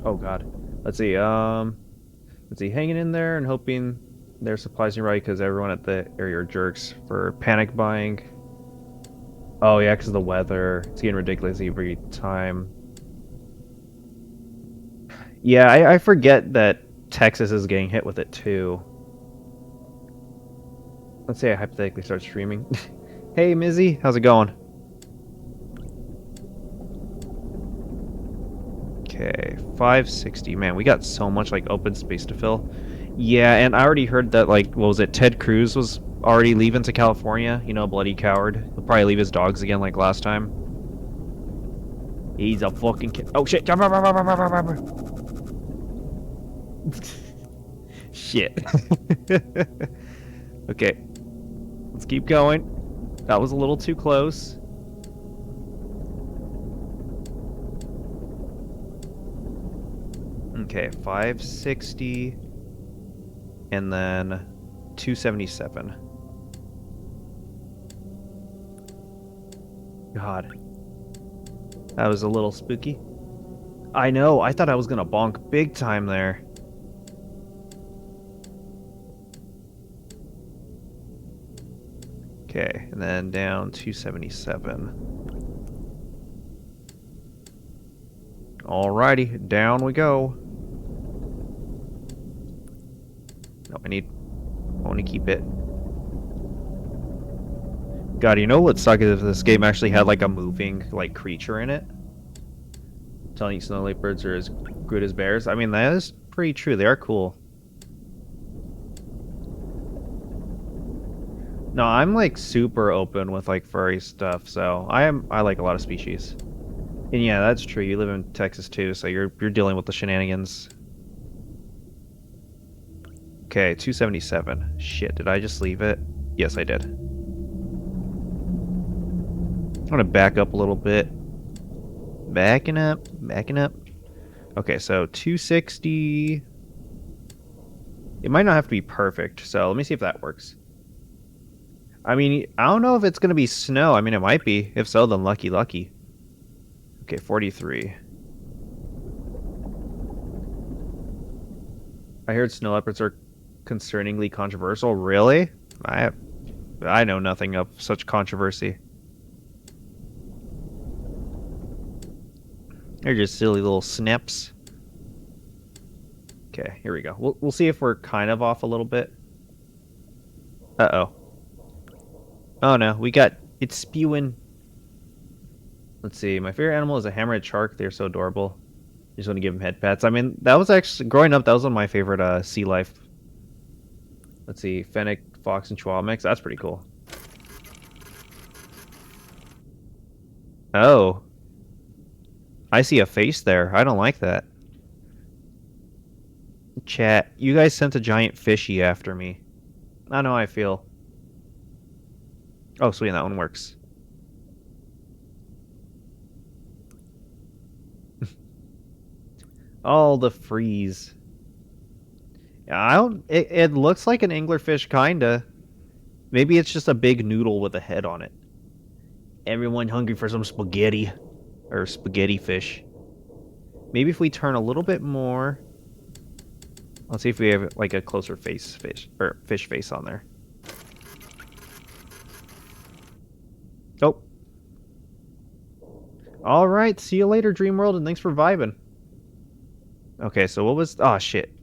S1: Oh, God. Let's see. Let's see. Hanging in there and hoping their supplies are right because everyone at the area are jerks for panic buying. Oh, yeah, because of the weather. It's getting ridiculous every time. Yeah, I forget that Texas is getting hit with it, too. Let's say I hypothetically start streaming. Hey, Mizzy, how's it going? Okay, 560. Man, we got so much, like, open space to fill. Yeah, and I already heard that, like, what was it, Ted Cruz was already leaving to California. You know, bloody coward. He'll probably leave his dogs again like last time. He's a fucking kid. Oh, shit. Shit. Okay. Let's keep going. That was a little too close. Okay, 560. And then 277. God. That was a little spooky. I know, I thought I was gonna bonk big time there. Okay, and then down 277. Alrighty, down we go. No, I want to keep it. God, you know what sucks is if this game actually had like a moving like creature in it? I'm telling you, snow leopards are as good as bears. I mean, that is pretty true. They are cool. No, I'm like super open with like furry stuff, so I like a lot of species. And yeah, that's true. You live in Texas too, so you're dealing with the shenanigans. Okay, 277. Shit, did I just leave it? Yes, I did. I'm gonna back up a little bit. Backing up, backing up. Okay, so 260. It might not have to be perfect, so let me see if that works. I mean, I don't know if it's gonna be snow. I mean, it might be. If so, then lucky, lucky. Okay, 43. I heard snow leopards are concerningly controversial. Really? I know nothing of such controversy. They're just silly little snips. Okay, here we go. We'll see if we're kind of off a little bit. Uh-oh. Oh no, it's spewing. Let's see. My favorite animal is a hammerhead shark. They're so adorable. You just want to give them head pats. I mean, that was actually growing up. That was one of my favorite sea life. Let's see. Fennec, fox, and chihuahua mix. That's pretty cool. Oh, I see a face there. I don't like that. Chat, you guys sent a giant fishy after me. I know how I feel. Oh, sweet, that one works. All the freeze. Yeah, I don't. It looks like an anglerfish, kinda. Maybe it's just a big noodle with a head on it. Everyone hungry for some spaghetti, or spaghetti fish. Maybe if we turn a little bit more. Let's see if we have like a closer fish face on there. Oh. All right. See you later, Dream World, and thanks for vibing. Okay, so what was... Oh, shit.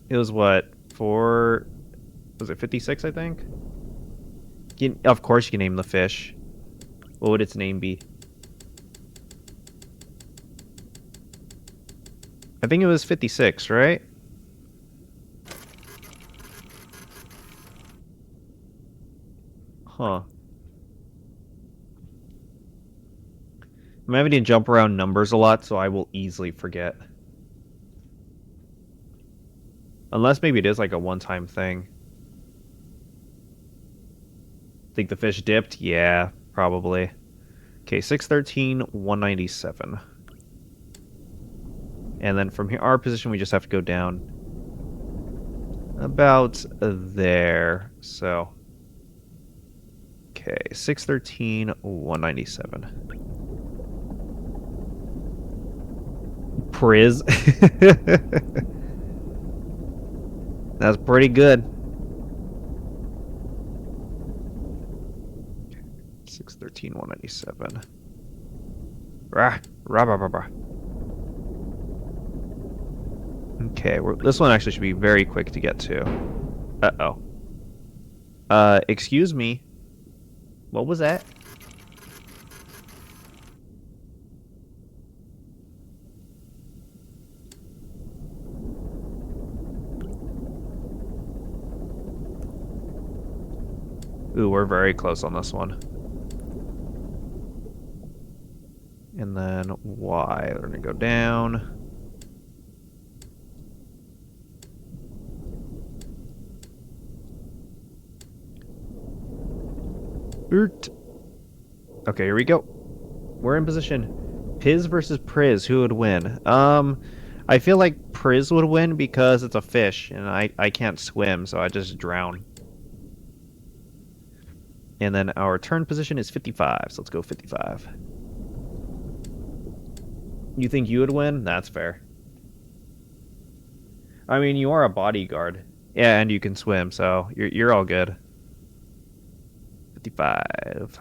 S1: It was what? Was it 56, I think? Of course you can name the fish. What would its name be? I think it was 56, right? Huh. I'm having to jump around numbers a lot, so I will easily forget. Unless maybe it is like a one-time thing. Think the fish dipped? Yeah, probably. Okay, 613, 197. And then from here, our position, we just have to go down about there. So, okay, 613, 197. Priz. That's pretty good. 613, 197. Rah, rah, rah, rah, rah. Okay, this one actually should be very quick to get to. Uh-oh. Excuse me. What was that? Ooh, we're very close on this one. And then Y, we're gonna go down. Okay, here we go. We're in position. Piz versus Priz, who would win? I feel like Priz would win because it's a fish, and I can't swim, so I just drown. And then our turn position is 55, so let's go 55. You think you would win? That's fair. I mean, you are a bodyguard. Yeah, and you can swim, so you're all good. 55.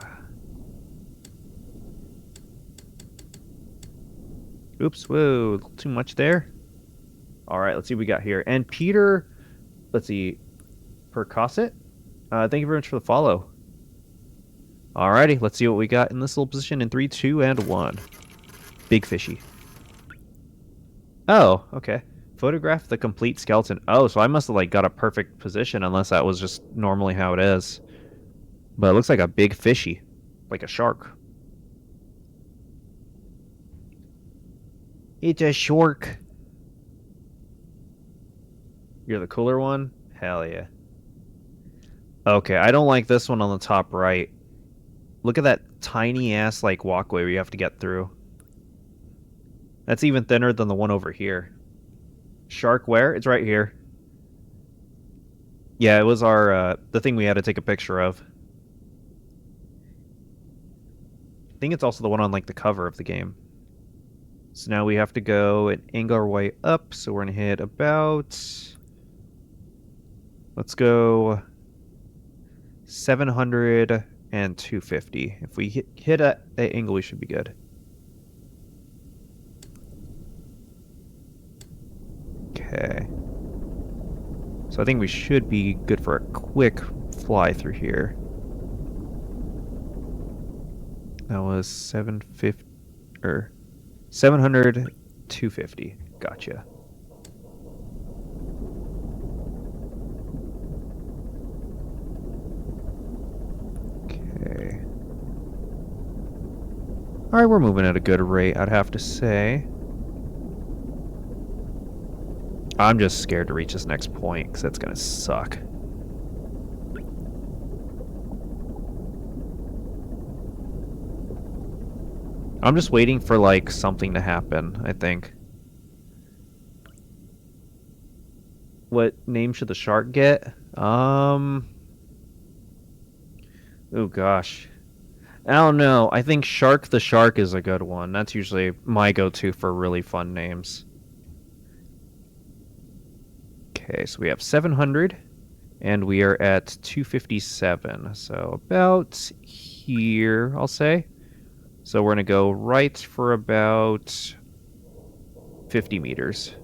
S1: Oops, whoa, a little too much there. All right, let's see what we got here. And Peter, let's see, Percosset. Thank you very much for the follow. Alrighty, let's see what we got in this little position in 3, 2, and 1. Big fishy. Oh, okay. Photograph the complete skeleton. Oh, so I must have like got a perfect position unless that was just normally how it is. But it looks like a big fishy. Like a shark. It's a shark. You're the cooler one? Hell yeah. Okay, I don't like this one on the top right. Look at that tiny ass like walkway where you have to get through. That's even thinner than the one over here. Shark where? It's right here. Yeah, it was the thing we had to take a picture of. I think it's also the one on like the cover of the game. So now we have to go and angle our way up. So we're gonna hit about... Let's go 700 and 250. If we hit that angle, we should be good. Okay. So I think we should be good for a quick fly through here. That was 750 or 700, 250. Gotcha. Okay. All right, we're moving at a good rate, I'd have to say. I'm just scared to reach this next point because that's gonna suck. I'm just waiting for like something to happen, I think. What name should the shark get? Oh gosh. I don't know. I think Shark the Shark is a good one. That's usually my go-to for really fun names. Okay, so we have 700 and we are at 257. So about here, I'll say. So we're going to go right for about 50 meters.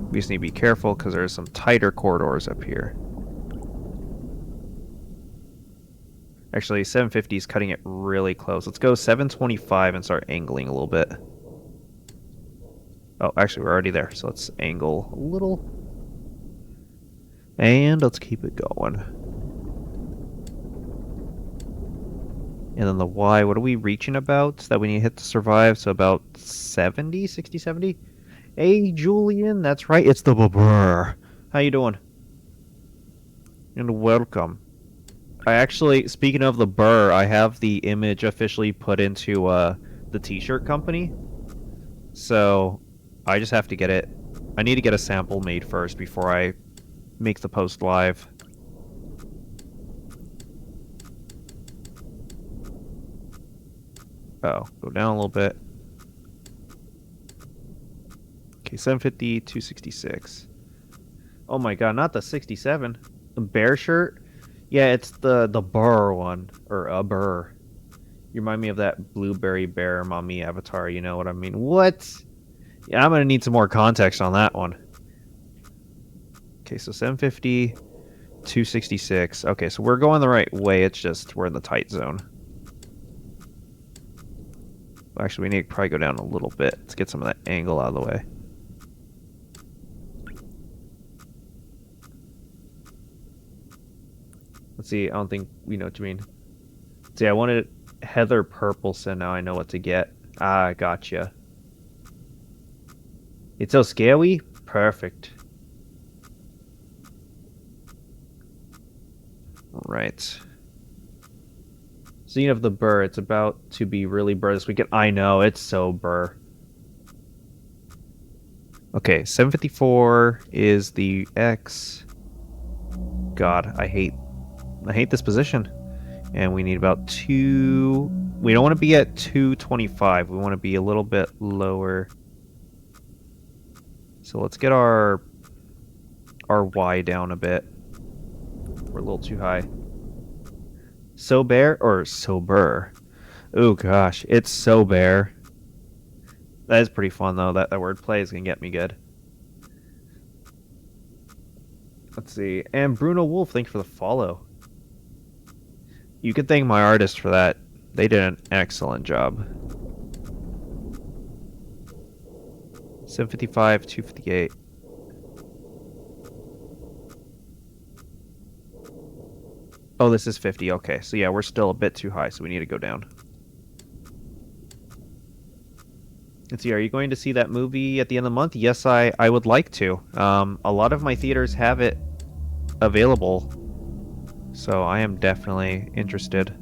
S1: We just need to be careful because there's some tighter corridors up here. Actually, 750 is cutting it really close. Let's go 725 and start angling a little bit. Oh, actually, we're already there, so let's angle a little. And let's keep it going. And then the Y, what are we reaching about that we need to hit to survive? So about 70, 60, 70? Hey, Julian, that's right, it's the Babur. How you doing? And welcome. I actually, speaking of the burr, I have the image officially put into the t-shirt company. So I just have to get it. I need to get a sample made first before I make the post live. Oh, go down a little bit. Okay, 750, 266. Oh my god, not the 67. The bear shirt? Yeah, it's the burr one. Or a burr. You remind me of that blueberry bear mommy avatar, you know what I mean? What? Yeah, I'm gonna need some more context on that one. Okay, so 750, 266. Okay, so we're going the right way, it's just we're in the tight zone. Actually, we need to probably go down a little bit to get some of that angle out of the way. Let's see, I don't think we know what you mean. See, I wanted Heather purple, so now I know what to get. Ah, gotcha. It's so scary? Perfect. Right. Scene of the burr, it's about to be really burr this weekend. I know, it's so burr. Okay, 754 is the X. God, I hate this position. And we need about we don't want to be at 225. We want to be a little bit lower. So let's get our Y down a bit. We're a little too high. So bear or sober? Oh gosh, it's so bear. That is pretty fun though. That word play is gonna get me good. Let's see. And Bruno Wolf, thanks for the follow. You can thank my artist for that. They did an excellent job. 755, 258. Oh, this is 50. Okay, so yeah, we're still a bit too high, so we need to go down. Let's see, are you going to see that movie at the end of the month? Yes, I would like to. A lot of my theaters have it available, so I am definitely interested.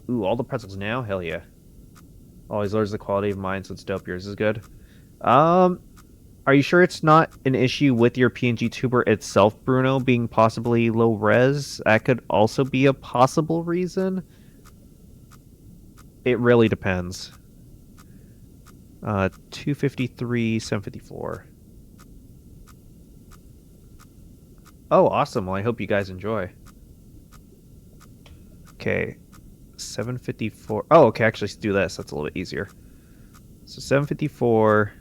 S1: Ooh, all the pretzels now? Hell yeah. Always lowers the quality of mine, so it's dope. Yours is good. Are you sure it's not an issue with your PNG tuber itself, Bruno, being possibly low res? That could also be a possible reason. It really depends. 253, 754. Oh, awesome. Well, I hope you guys enjoy. Okay. 754. Oh, okay, actually let's do this. That's a little bit easier. So 754.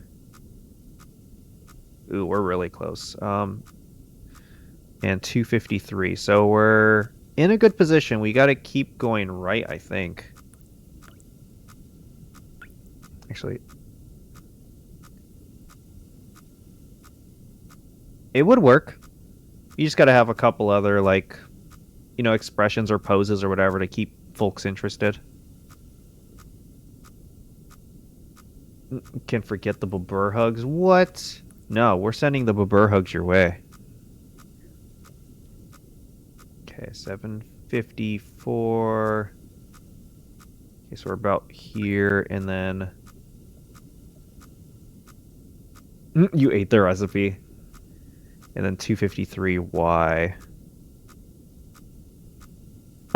S1: Ooh, we're really close. And 253. So we're in a good position. We got to keep going right, I think. Actually, it would work. You just got to have a couple other, like, expressions or poses or whatever to keep folks interested. Can't forget the babur hugs. What? No, we're sending the babur hugs your way. Okay, 754. Okay, so we're about here, and then you ate the recipe. And then 253Y.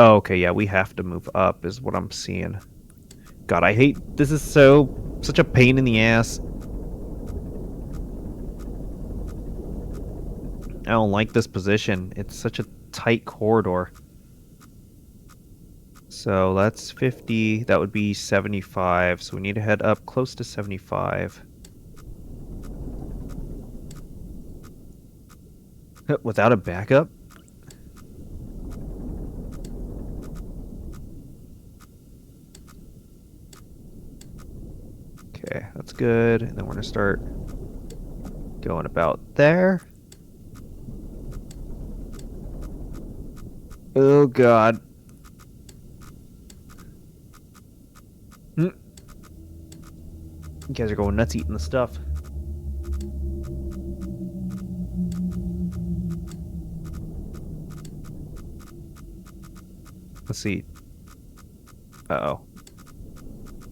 S1: Oh, okay, yeah, we have to move up is what I'm seeing. God, I hate... This is such a pain in the ass. I don't like this position. It's such a tight corridor. So that's 50. That would be 75. So we need to head up close to 75. Without a backup? Okay, that's good. And then we're going to start going about there. Oh, God. You guys are going nuts eating the stuff. Let's see. Uh-oh.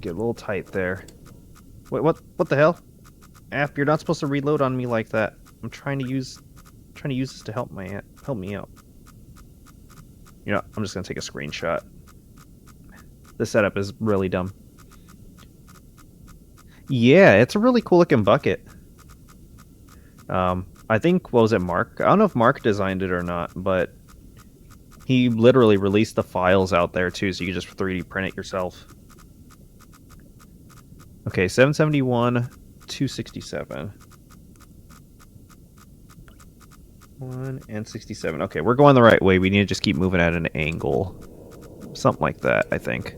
S1: Get a little tight there. Wait, what the hell? App, you're not supposed to reload on me like that. I'm trying to use this to help me out. I'm just gonna take a screenshot. This setup is really dumb. Yeah, it's a really cool looking bucket. I think, what was it, Mark? I don't know if Mark designed it or not, but he literally released the files out there too, so you can just 3D print it yourself. Okay, 771, 267. 1 and 67. Okay, we're going the right way. We need to just keep moving at an angle. Something like that, I think.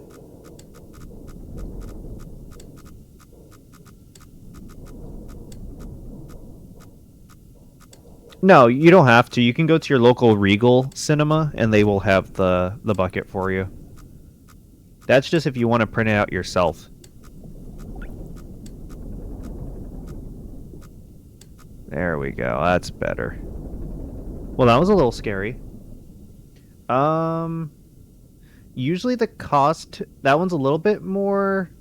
S1: No, you don't have to. You can go to your local Regal cinema, and they will have the bucket for you. That's just if you want to print it out yourself. There we go. That's better. Well, that was a little scary. Usually the cost... That one's a little bit more...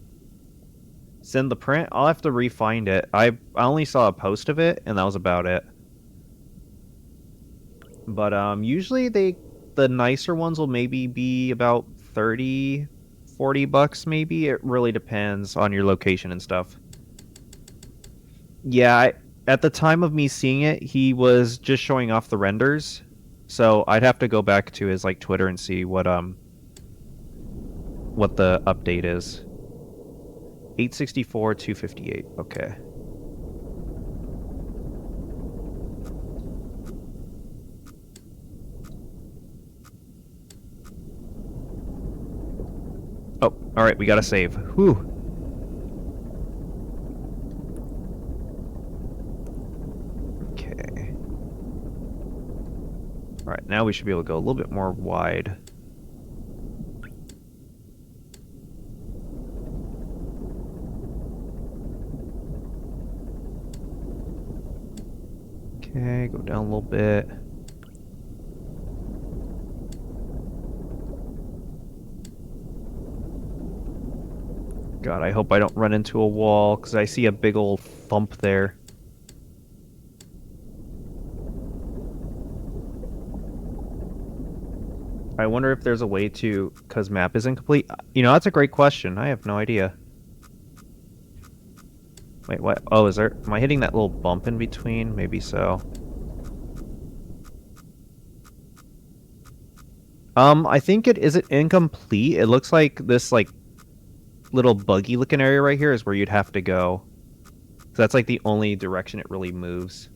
S1: Send the print. I'll have to re-find it. I only saw a post of it, and that was about it. But usually the nicer ones will maybe be about 30, 40 bucks maybe. It really depends on your location and stuff. Yeah, at the time of me seeing it, he was just showing off the renders. So I'd have to go back to his Twitter and see what the update is. 864, 258. Okay. Oh, all right, we got to save. Whew. Okay. All right, now we should be able to go a little bit more wide. Okay, go down a little bit. God, I hope I don't run into a wall, because I see a big old thump there. I wonder if there's a way to, because map is incomplete. That's a great question. I have no idea. Wait, what? Oh, am I hitting that little bump in between? Maybe so. I think is it incomplete? It looks like this like little buggy looking area right here is where you'd have to go. So that's like the only direction it really moves.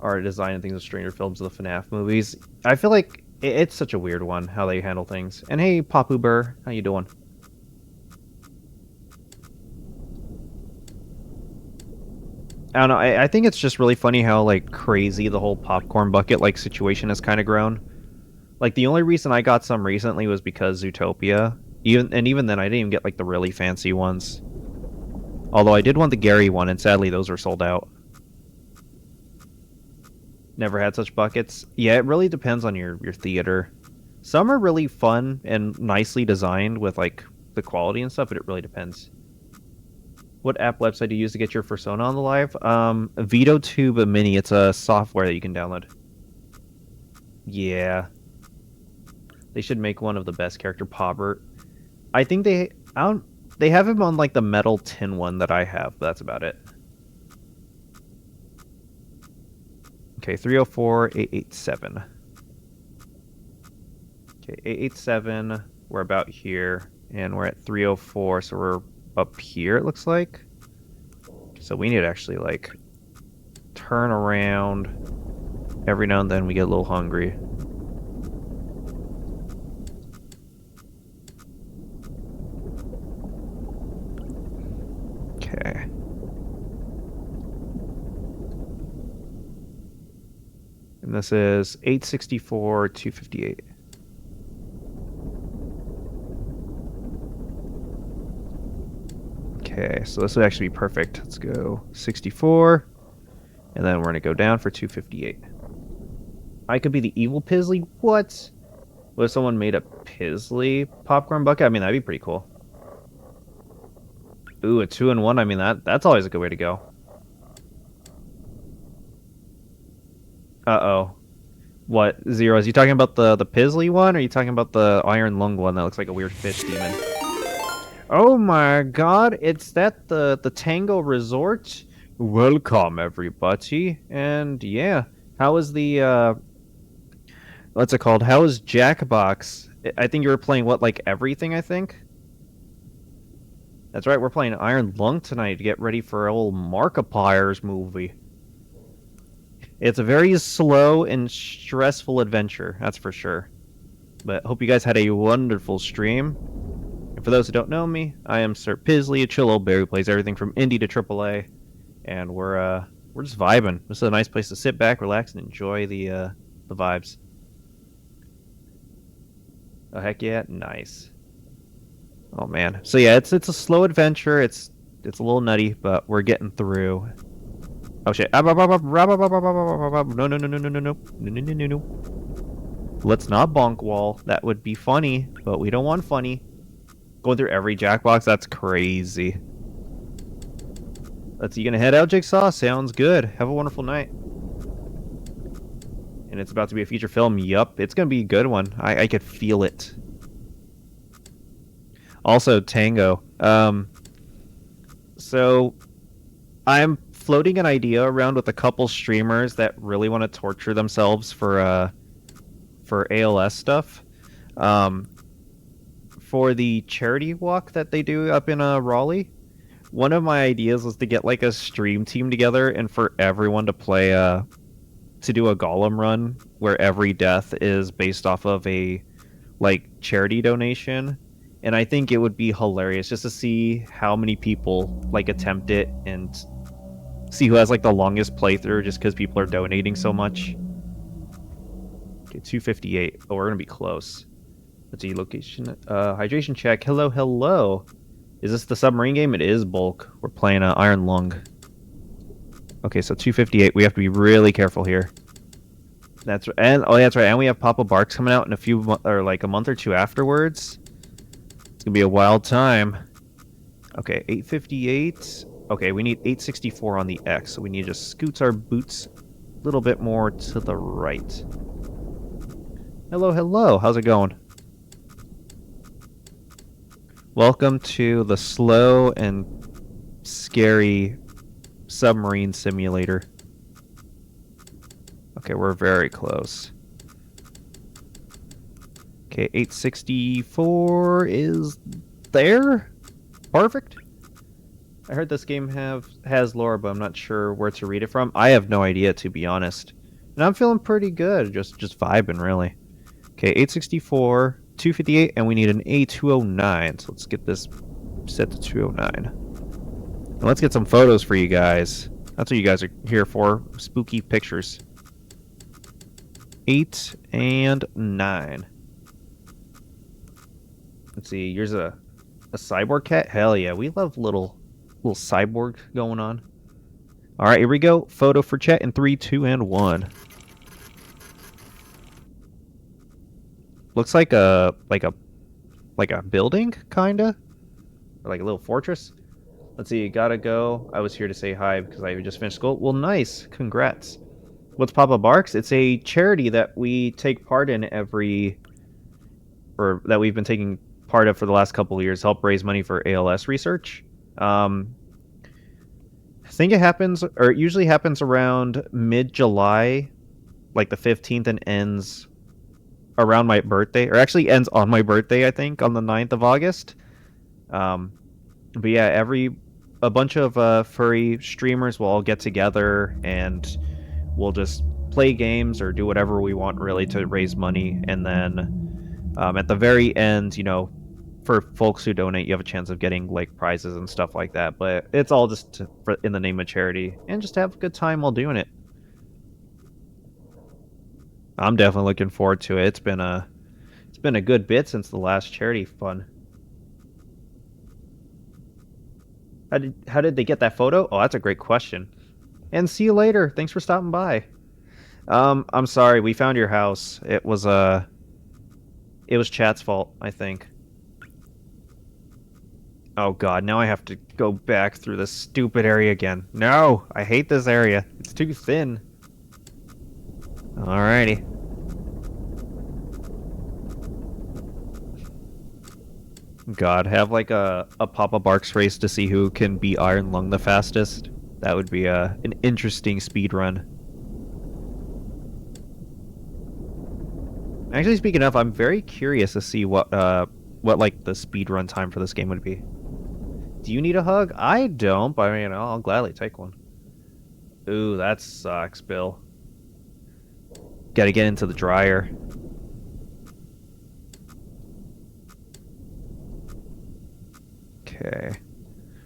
S1: Art design and things of Stranger Films of the FNAF movies. I feel like it's such a weird one how they handle things. And hey, Papu Burr, how you doing? I don't know. I think it's just really funny how like crazy the whole popcorn bucket like situation has kind of grown. Like the only reason I got some recently was because Zootopia. Even then I didn't even get like the really fancy ones. Although I did want the Gary one, and sadly those were sold out. Never had such buckets. Yeah, it really depends on your theater. Some are really fun and nicely designed with like the quality and stuff, but it really depends. What app website do you use to get your persona on the live? VitoTube Mini. It's a software that you can download. Yeah. They should make one of the best character, Pobbert. I think they have him on like the metal tin one that I have, but that's about it. Okay, 304-887. Okay, 887. We're about here, and we're at 304, so we're up here, it looks like. So we need to actually, like, turn around. Every now and then we get a little hungry. Okay. And this is 864-258. Okay, so this would actually be perfect. Let's go 64, and then we're going to go down for 258. I could be the evil Pizzly? What? What if someone made a Pizzly popcorn bucket? I mean, that'd be pretty cool. Ooh, a 2-in-1. I mean, that's always a good way to go. Uh-oh. What, Zero? Is you talking about the Pizzly one, or are you talking about the ironlung one that looks like a weird fish demon? Oh my god, it's the Tango Resort? Welcome, everybody. And yeah, how is the, what's it called? How is Jackbox? I think you were playing, what, like everything, I think? That's right, we're playing Iron Lung tonight to get ready for old Markiplier's movie. It's a very slow and stressful adventure, that's for sure. But hope you guys had a wonderful stream. And for those who don't know me, I am Sir Pizzly, a chill old bear who plays everything from indie to AAA. And we're just vibing. This is a nice place to sit back, relax, and enjoy the vibes. Oh heck yeah, nice. Oh man. So yeah, it's a slow adventure. It's a little nutty, but we're getting through. Oh shit. No, no, no, no, no, no, no, no, no, no, no. Let's not bonk wall. That would be funny, but we don't want funny. Going through every Jackbox, that's crazy. You gonna head out, Jigsaw? Sounds good. Have a wonderful night. And it's about to be a feature film. Yup, it's gonna be a good one. I could feel it. Also, Tango. So I'm floating an idea around with a couple streamers that really want to torture themselves for ALS stuff. For the charity walk that they do up in Raleigh, one of my ideas was to get like a stream team together and for everyone to play to do a golem run where every death is based off of a like charity donation. And I think it would be hilarious just to see how many people like attempt it and see who has like the longest playthrough just because people are donating so much. Okay, 258. Oh, we're gonna be close. Let's see, location, hydration check. Hello, hello. Is this the submarine game? It is, Bulk. We're playing Iron Lung. Okay, so 258. We have to be really careful here. That's right. And oh, yeah, that's right. And we have Papa Barks coming out in a month or two afterwards. It's gonna be a wild time. Okay, 858. Okay, we need 864 on the X, so we need to just scoot our boots a little bit more to the right. Hello, hello. How's it going? Welcome to the slow and scary submarine simulator. Okay, we're very close. Okay, 864 is there. Perfect. I heard this game has lore, but I'm not sure where to read it from. I have no idea, to be honest. And I'm feeling pretty good, just vibing, really. Okay, 864, 258, and we need an A209. So let's get this set to 209. And let's get some photos for you guys. That's what you guys are here for, spooky pictures. 8 and 9. Let's see, here's a cyborg cat. Hell yeah, we love little cyborg going on. All right, here we go. Photo for chat in 3, 2, and 1. Looks like a building, kinda, or like a little fortress. Let's see. Gotta go. I was here to say hi because I just finished school. Well, nice. Congrats. What's Papa Barks? It's a charity that we take part in or that we've been taking part of for the last couple of years. Help raise money for ALS research. I think it usually happens around mid-July, like the 15th, and ends around my birthday, or actually ends on my birthday, I think, on the 9th of August. But yeah, a bunch of furry streamers will all get together and we'll just play games or do whatever we want, really, to raise money. And then at the very end, for folks who donate, you have a chance of getting like prizes and stuff like that. But it's all just in the name of charity and just have a good time while doing it. I'm definitely looking forward to it. It's been a good bit since the last charity fun. How did they get that photo? Oh, that's a great question. And see you later. Thanks for stopping by. I'm sorry, we found your house. It was Chat's fault, I think. Oh god, now I have to go back through this stupid area again. No, I hate this area. It's too thin. Alrighty. God, have like a Papa Barks race to see who can beat Ironlung the fastest. That would be an interesting speed run. Actually, speaking of, I'm very curious to see what like the speed run time for this game would be. Do you need a hug? I don't, but I mean, I'll gladly take one. Ooh, that sucks, Bill. Gotta get into the dryer. Okay.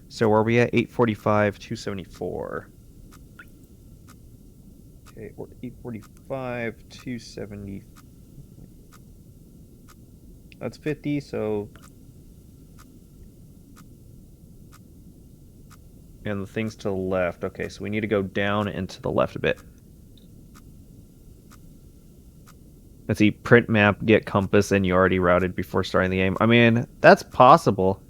S1: So where are we at? 845, 274. Okay, 845, 270. That's 50, so... And the things to the left. Okay, so we need to go down and to the left a bit. Let's see, print map, get compass, and you already routed before starting the game. I mean, that's possible.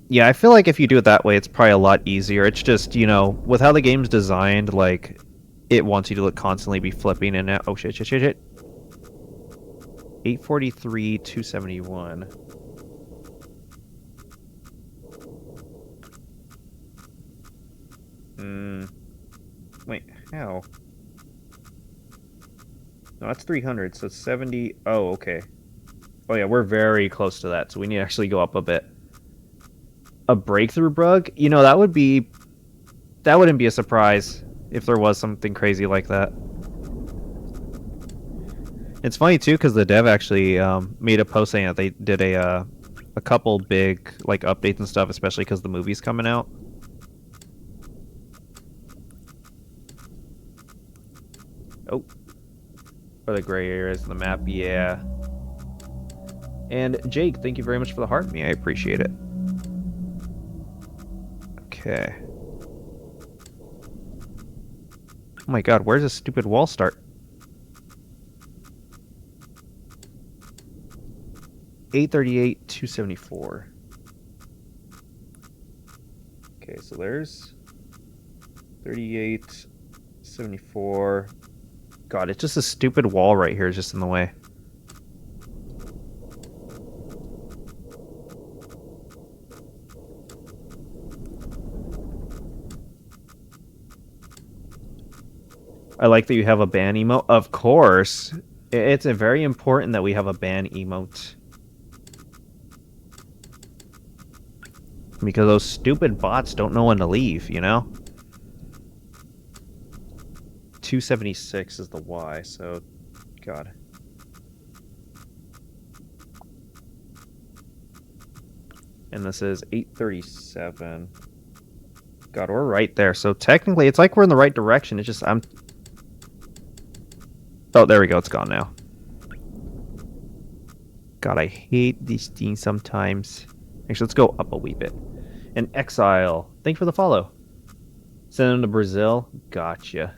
S1: Yeah, I feel like if you do it that way, it's probably a lot easier. It's just, with how the game's designed, like, it wants you to constantly be flipping in and out. Oh, shit. 843, 271. Wait, how? No, that's 300, so 70... Oh, okay. Oh, yeah, we're very close to that, so we need to actually go up a bit. A breakthrough bug? That wouldn't be a surprise if there was something crazy like that. It's funny, too, because the dev actually made a post saying that they did a couple big updates and stuff, especially because the movie's coming out. Oh. Or the gray areas in the map, yeah. And Jake, thank you very much for the heart me. I appreciate it. Okay. Oh my god, where's this stupid wall start? 838, 274. Okay, so there's 38, 74. God, it's just a stupid wall right here is just in the way. I like that you have a ban emote. Of course. It's very important that we have a ban emote. Because those stupid bots don't know when to leave, you know? 276 is the Y, so... God. And this is 837. God, we're right there. So technically, it's like we're in the right direction. It's just, I'm... Oh, there we go. It's gone now. God, I hate these things sometimes. Actually, let's go up a wee bit. And Exile. Thanks for the follow. Send him to Brazil. Gotcha.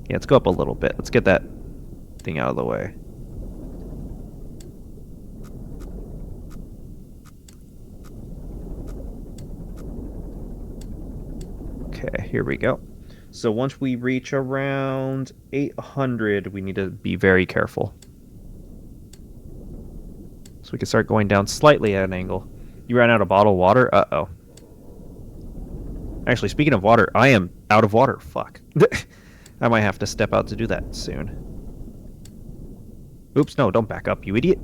S1: Yeah, let's go up a little bit. Let's get that thing out of the way. Okay, here we go. So once we reach around 800, we need to be very careful. So we can start going down slightly at an angle. You ran out of bottled water? Uh-oh. Actually, speaking of water, I am out of water. Fuck. I might have to step out to do that soon. Oops, no, don't back up, you idiot.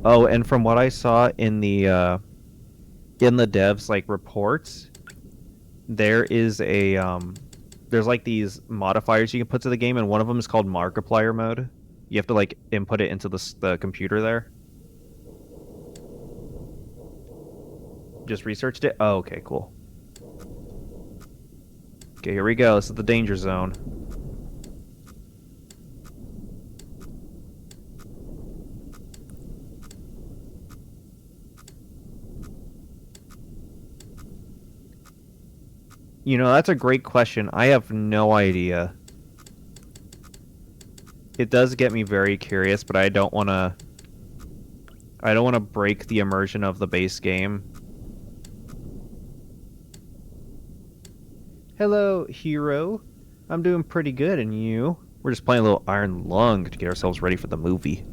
S1: Oh, and from what I saw in the devs like reports, there is a there's like these modifiers you can put to the game, and one of them is called Markiplier mode. You have to like input it into the computer there. Just researched it? Oh, okay, cool. Okay, here we go. This is the danger zone. You know, that's a great question. I have no idea. It does get me very curious, but I don't want to break the immersion of the base game. Hello, hero. I'm doing pretty good, and you? We're just playing a little Iron Lung to get ourselves ready for the movie.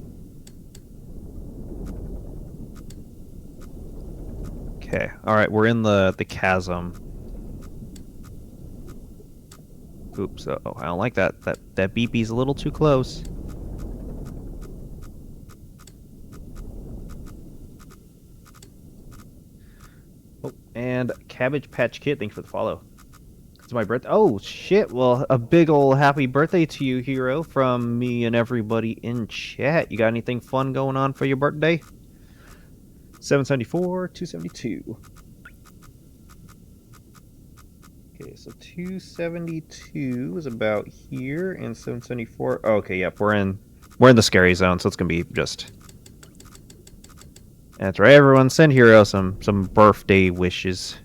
S1: Okay, alright, we're in the chasm. Oops, oh, I don't like that. That beepy's a little too close. Oh, and Cabbage Patch Kid, thanks for the follow. It's my birthday. Oh, shit. Well, a big ol' happy birthday to you, hero, from me and everybody in chat. You got anything fun going on for your birthday? 774, 272. Okay, so 272 is about here, and 774. Oh, okay, yep, we're in the scary zone, so it's gonna be just. That's right, everyone. Send hero some birthday wishes.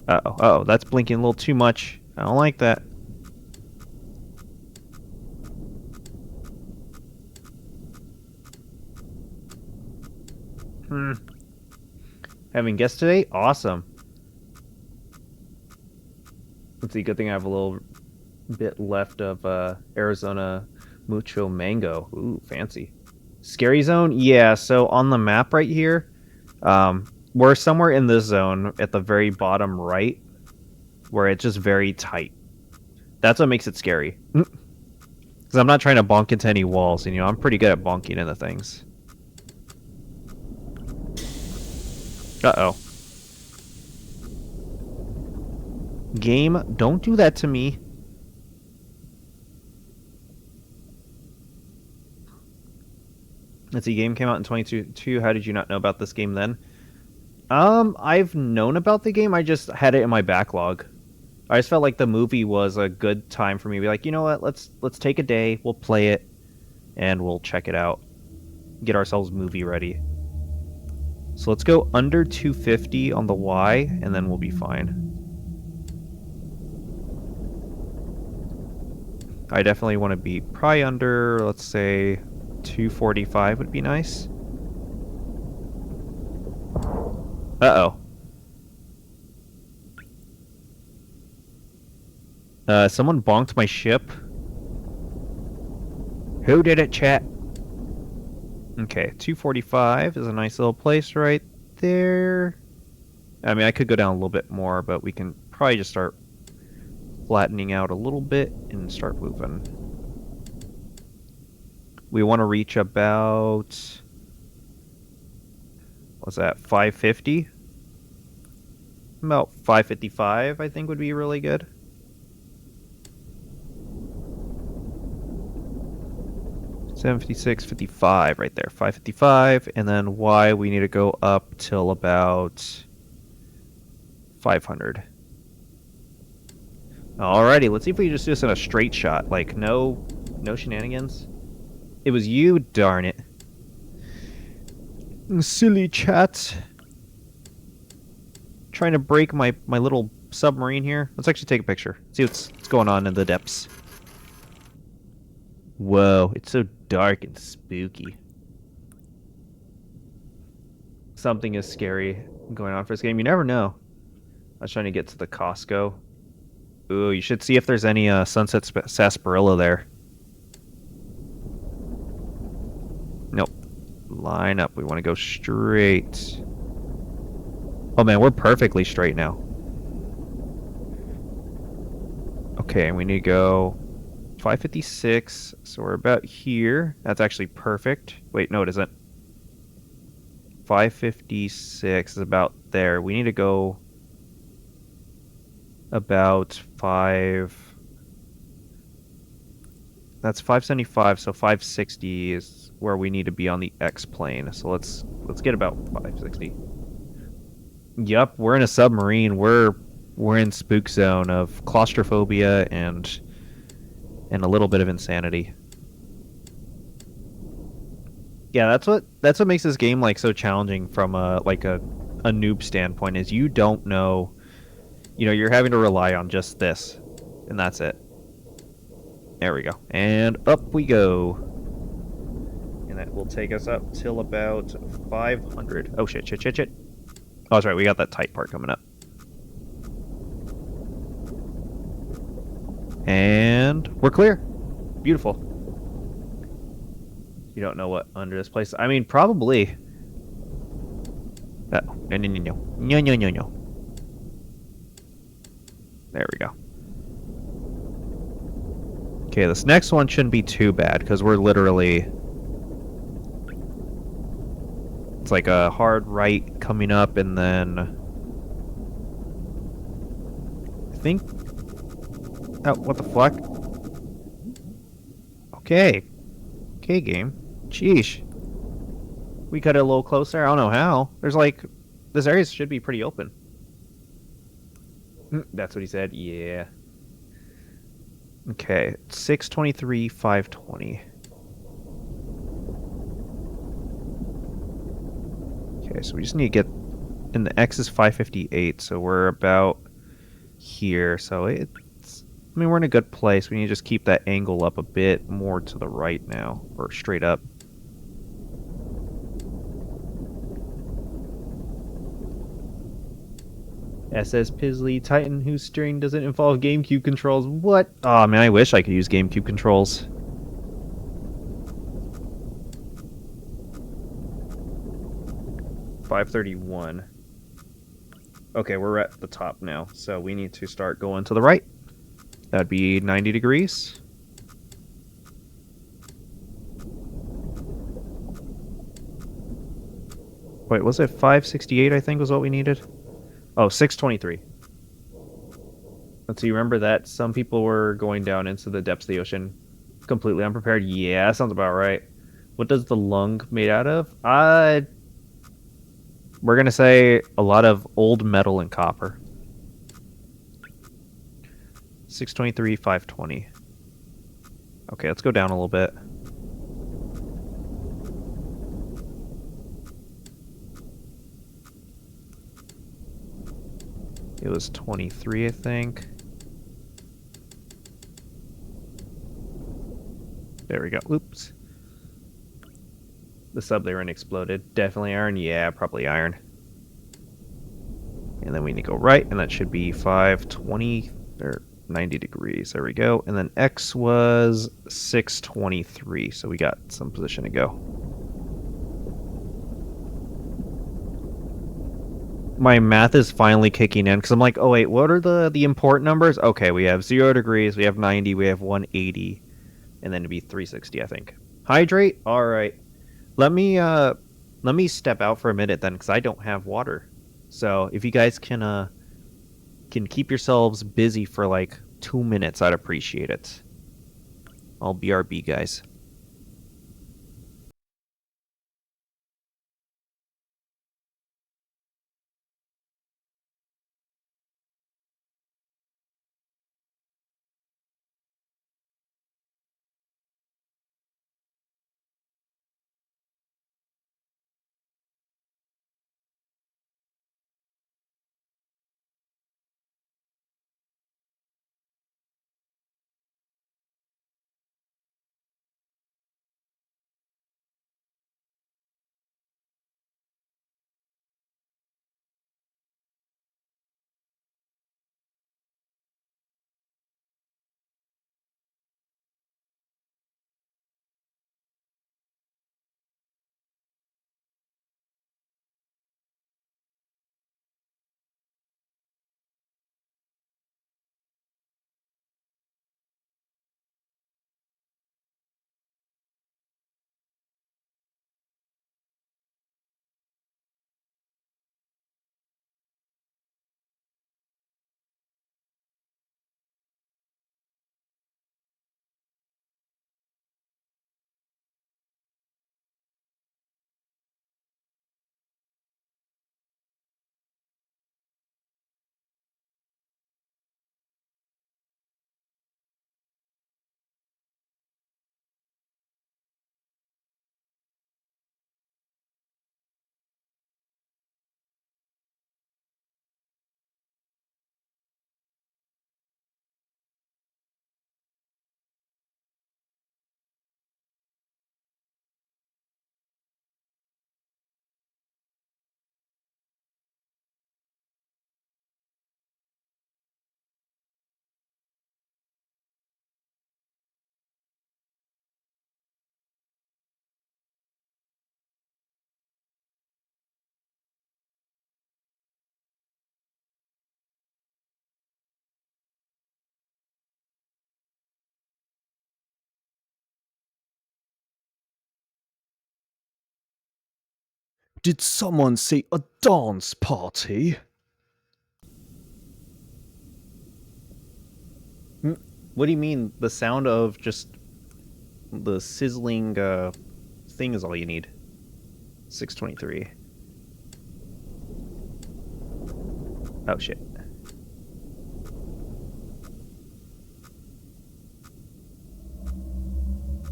S1: Uh-oh, that's blinking a little too much. I don't like that. Having guests today? Awesome. Let's see, good thing I have a little bit left of Arizona Mucho Mango. Ooh, fancy. Scary zone? Yeah, so on the map right here, we're somewhere in this zone at the very bottom right, where it's just very tight. That's what makes it scary. Because I'm not trying to bonk into any walls, and you know, I'm pretty good at bonking into things. Uh-oh. Game, don't do that to me. Let's see, game came out in 2022. How did you not know about this game then? I've known about the game. I just had it in my backlog. I just felt like the movie was a good time for me to be like, you know what, let's take a day, we'll play it, and we'll check it out. Get ourselves movie ready. So let's go under 250 on the Y, and then we'll be fine. I definitely want to be probably under, let's say, 245 would be nice. Uh-oh. Someone bonked my ship. Who did it, chat? Okay, 245 is a nice little place right there. I mean, I could go down a little bit more, but we can probably just start flattening out a little bit and start moving. We want to reach about, what's that, 550? About 555, I think would be really good. $756.55 right there, 555, and then Y we need to go up till about 500. Alrighty, let's see if we can just do this in a straight shot, like no shenanigans. It was you, darn it. Silly chat. Trying to break my little submarine here. Let's actually take a picture. See what's going on in the depths. Whoa, it's so dark and spooky. Something is scary going on for this game. You never know. I was trying to get to the Costco. Ooh, you should see if there's any sunset sarsaparilla there. Nope. Line up. We want to go straight. Oh man, we're perfectly straight now. Okay, and we need to go 556, so we're about here. That's actually perfect. Wait, no it isn't. 556 is about there. We need to go about 5... That's 575, so 560 is where we need to be on the X-plane. So let's get about 560. Yup, we're in a submarine. We're in spook zone of claustrophobia and a little bit of insanity. Yeah, that's what makes this game like so challenging from a noob standpoint is you don't know, you're having to rely on just this, and that's it. There we go, and up we go, and that will take us up till about 500. Oh shit! Oh, that's right, we got that tight part coming up. And we're clear. Beautiful. You don't know what under this place. I mean, probably. Oh, no. There we go. Okay, this next one shouldn't be too bad because we're literally. It's like a hard right coming up, and then I think. Oh, what the fuck? Okay, game. Sheesh. We cut it a little closer. I don't know how. There's like, this area should be pretty open. That's what he said. Yeah. Okay, 623, 520. Okay, so we just need to get, and the X is 558, so we're about here. So we're in a good place. We need to just keep that angle up a bit more to the right now, or straight up. SS Pisley Titan whose steering doesn't involve GameCube controls. What? Oh man, I wish I could use GameCube controls. $531. Okay, we're at the top now, so we need to start going to the right. That'd be 90 degrees. Wait, was it 568 I think was what we needed? Oh, 623. Let's see, remember that some people were going down into the depths of the ocean completely unprepared? Yeah, that sounds about right. What does the lung made out of? We're gonna say a lot of old metal and copper. 623, 520. Okay, let's go down a little bit. It was 23, I think. There we go. Oops. The sub they were in exploded. Definitely iron? Yeah, probably iron. And then we need to go right, and that should be 520, or 90 degrees. There we go. And then X was 623. So we got some position to go. My math is finally kicking in because I'm like, oh wait, what are the important numbers? Okay, we have 0 degrees, we have 90, we have 180, and then it'd be 360, I think. Hydrate? All right. Let me step out for a minute then because I don't have water. So if you guys can keep yourselves busy for like 2 minutes, I'd appreciate it. I'll BRB, guys.
S4: Did someone say a dance party?
S1: What do you mean? The sound of just the sizzling thing is all you need. 623. Oh shit.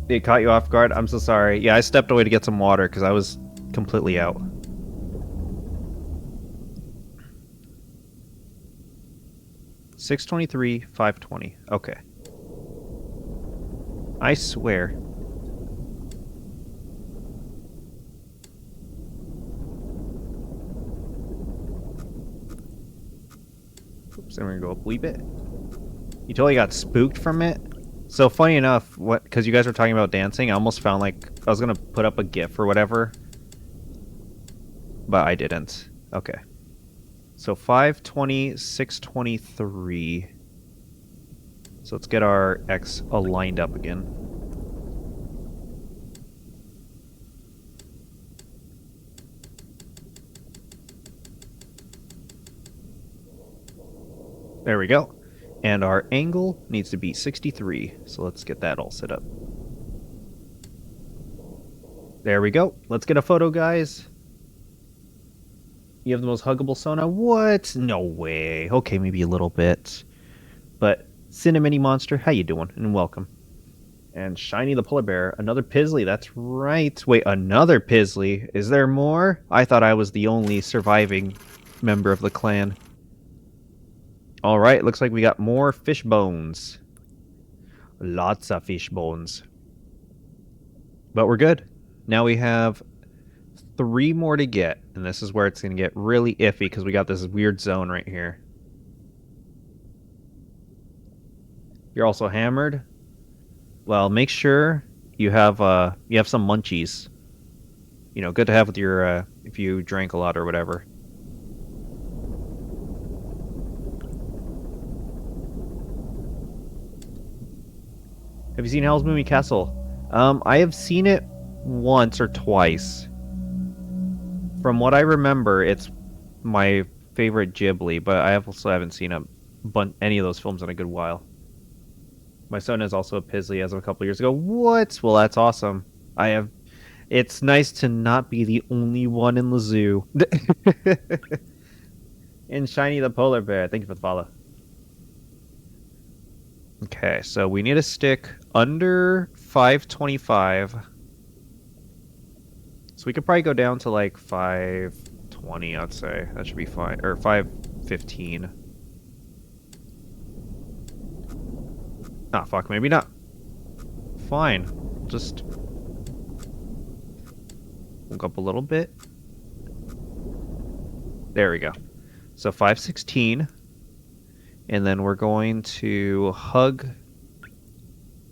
S1: It caught you off guard? I'm so sorry. Yeah, I stepped away to get some water because I was completely out. $623, $520. Okay. I swear. Oops, and we're gonna go up a wee bit. You totally got spooked from it? So funny enough, because you guys were talking about dancing, I almost found like I was gonna put up a GIF or whatever, but I didn't. Okay. So 520, 623. So let's get our X aligned up again. There we go. And our angle needs to be 63. So let's get that all set up. There we go. Let's get a photo, guys. You have the most huggable Sona? What? No way. Okay, maybe a little bit. But Cinnamony Monster, how you doing? And welcome. And Shiny the Polar Bear, another Pizzly, that's right. Wait, another Pizzly? Is there more? I thought I was the only surviving member of the clan. Alright, looks like we got more fish bones. Lots of fish bones. But we're good. Now we have 3 more to get, and this is where it's going to get really iffy because we got this weird zone right here. You're also hammered? Well, make sure you have some munchies. You know, good to have with your if you drank a lot or whatever. Have you seen Howl's Moving Castle? I have seen it once or twice. From what I remember, it's my favorite Ghibli, but I also haven't seen any of those films in a good while. My son is also a Pizzly as of a couple years ago. What? Well, that's awesome. I have. It's nice to not be the only one in the zoo. And Shiny the Polar Bear. Thank you for the follow. Okay, so we need a stick under 525. So we could probably go down to like 520, I'd say. That should be fine. Or 515. Ah, fuck, maybe not. Fine. Just look up a little bit. There we go. So 516. And then we're going to hug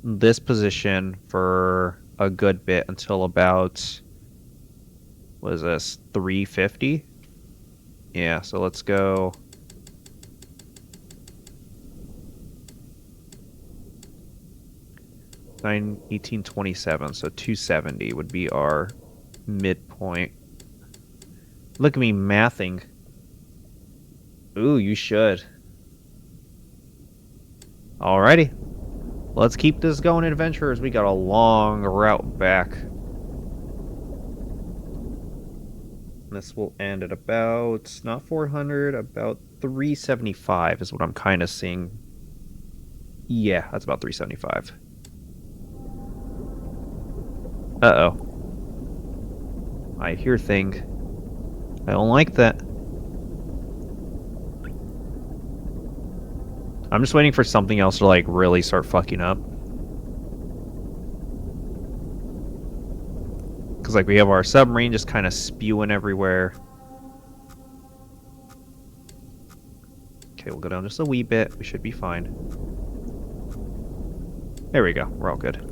S1: this position for a good bit until about, what is this, 350? Yeah, so let's go. Nine 1827, so 270 would be our midpoint. Look at me mathing. Ooh, you should. Alrighty. Let's keep this going, adventurers. We got a long route back. This will end at about, not 400, about 375 is what I'm kind of seeing. Yeah, that's about 375. Uh-oh. I hear thing. I don't like that. I'm just waiting for something else to, like, really start fucking up. Because, like, we have our submarine just kind of spewing everywhere. Okay, we'll go down just a wee bit. We should be fine. There we go. We're all good.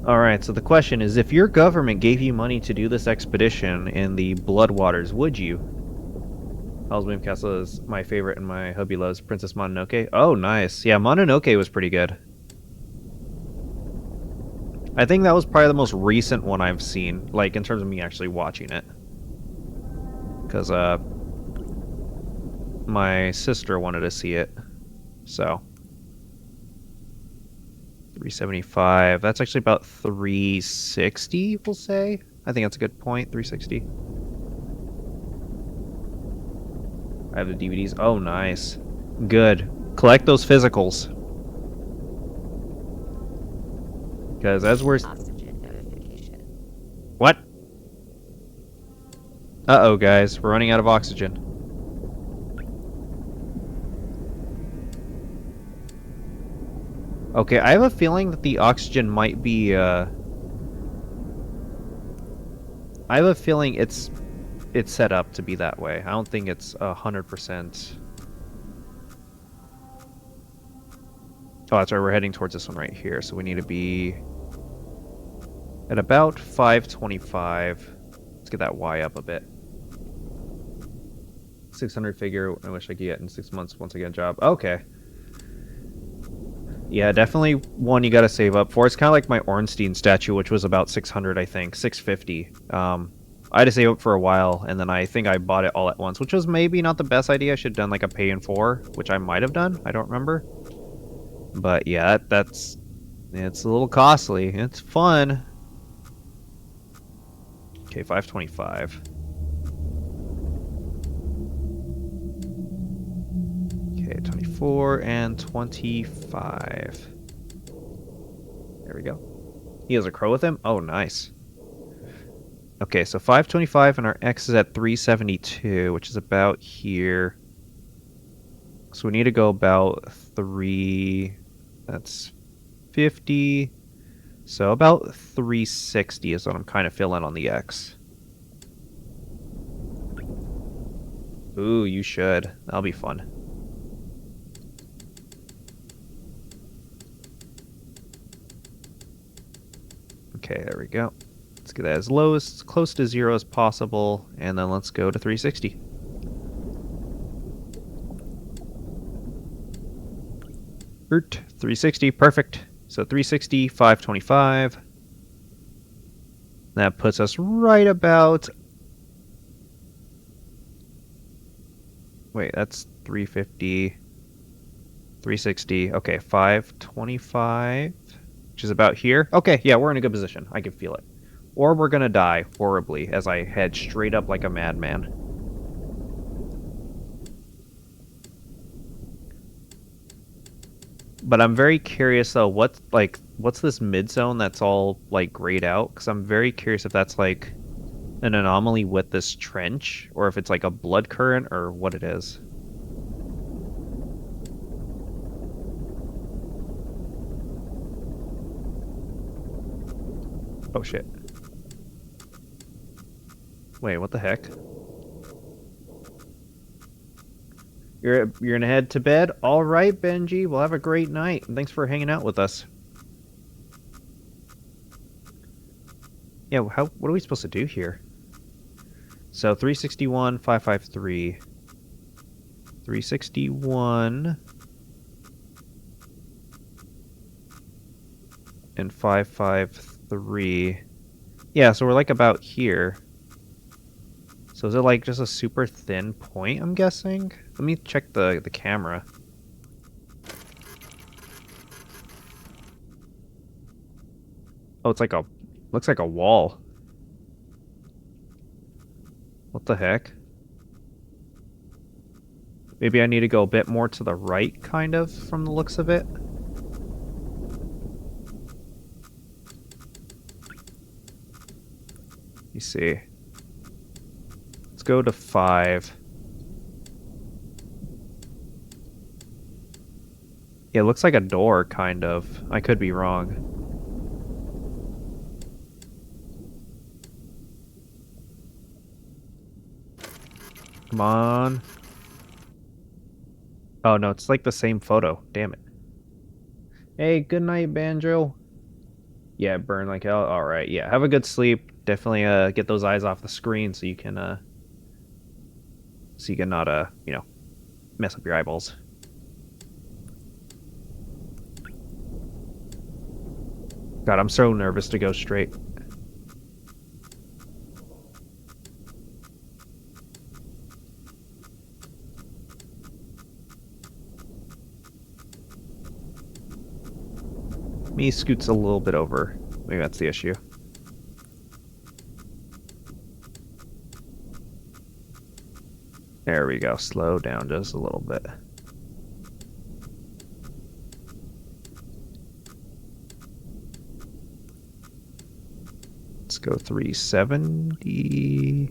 S1: Alright, so the question is, if your government gave you money to do this expedition in the Bloodwaters, would you? Howl's Moving Castle is my favorite and my hubby loves Princess Mononoke. Oh, nice. Yeah, Mononoke was pretty good. I think that was probably the most recent one I've seen, like, in terms of me actually watching it. Because, my sister wanted to see it, so... 375. That's actually about 360, we'll say. I think that's a good point. 360. I have the DVDs. Oh, nice. Good. Collect those physicals. Because as we're...
S3: Oxygen notification.
S1: What? Uh-oh, guys. We're running out of oxygen. Okay, I have a feeling that the oxygen might be, I have a feeling it's set up to be that way. I don't think it's 100%. Oh, that's right. We're heading towards this one right here, so we need to be at about 525. Let's get that Y up a bit. 600 figure. I wish I could get in 6 months once I get a job. Okay. Yeah, definitely one you gotta save up for. It's kind of like my Ornstein statue, which was about 600, I think. 650. I had to save up for a while, and then I think I bought it all at once, which was maybe not the best idea. I should have done like a pay in 4, which I might have done. I don't remember. But yeah, it's a little costly. It's fun. Okay, 525. Okay, 24 and 25. There we go. He has a crow with him? Oh, nice. Okay, so 525 and our X is at 372, which is about here. So we need to go about 3... That's 50. So about 360 is what I'm kind of feeling on the X. Ooh, you should. That'll be fun. Okay, there we go. Let's get that as low as close to 0 as possible, and then let's go to 360. Ert, 360, perfect. So 360, 525. That puts us right about... Wait, that's 350, 360. Okay, 525, which is about here. Okay, yeah, we're in a good position. I can feel it. Or we're gonna die horribly as I head straight up like a madman. But I'm very curious though, what's this mid zone that's all like grayed out? Because I'm very curious if that's like an anomaly with this trench, or if it's like a blood current, or what it is. Oh shit. Wait, what the heck? You're gonna head to bed? Alright, Benji. Well, have a great night, and thanks for hanging out with us. Yeah, what are we supposed to do here? So 361, 553. 361 and 553. Yeah, so we're like about here. So is it like just a super thin point, I'm guessing? Let me check the camera. Oh, it's like looks like a wall. What the heck? Maybe I need to go a bit more to the right, kind of, from the looks of it. You see. Let's go to 5. Yeah, it looks like a door, kind of. I could be wrong. Come on. Oh, no, it's like the same photo. Damn it. Hey, good night, Banjo. Yeah, burn like hell. Alright, yeah. Have a good sleep. Definitely get those eyes off the screen so you can not you know, mess up your eyeballs. God, I'm so nervous to go straight. Me scoots a little bit over. Maybe that's the issue. There we go. Slow down just a little bit. Let's go 370.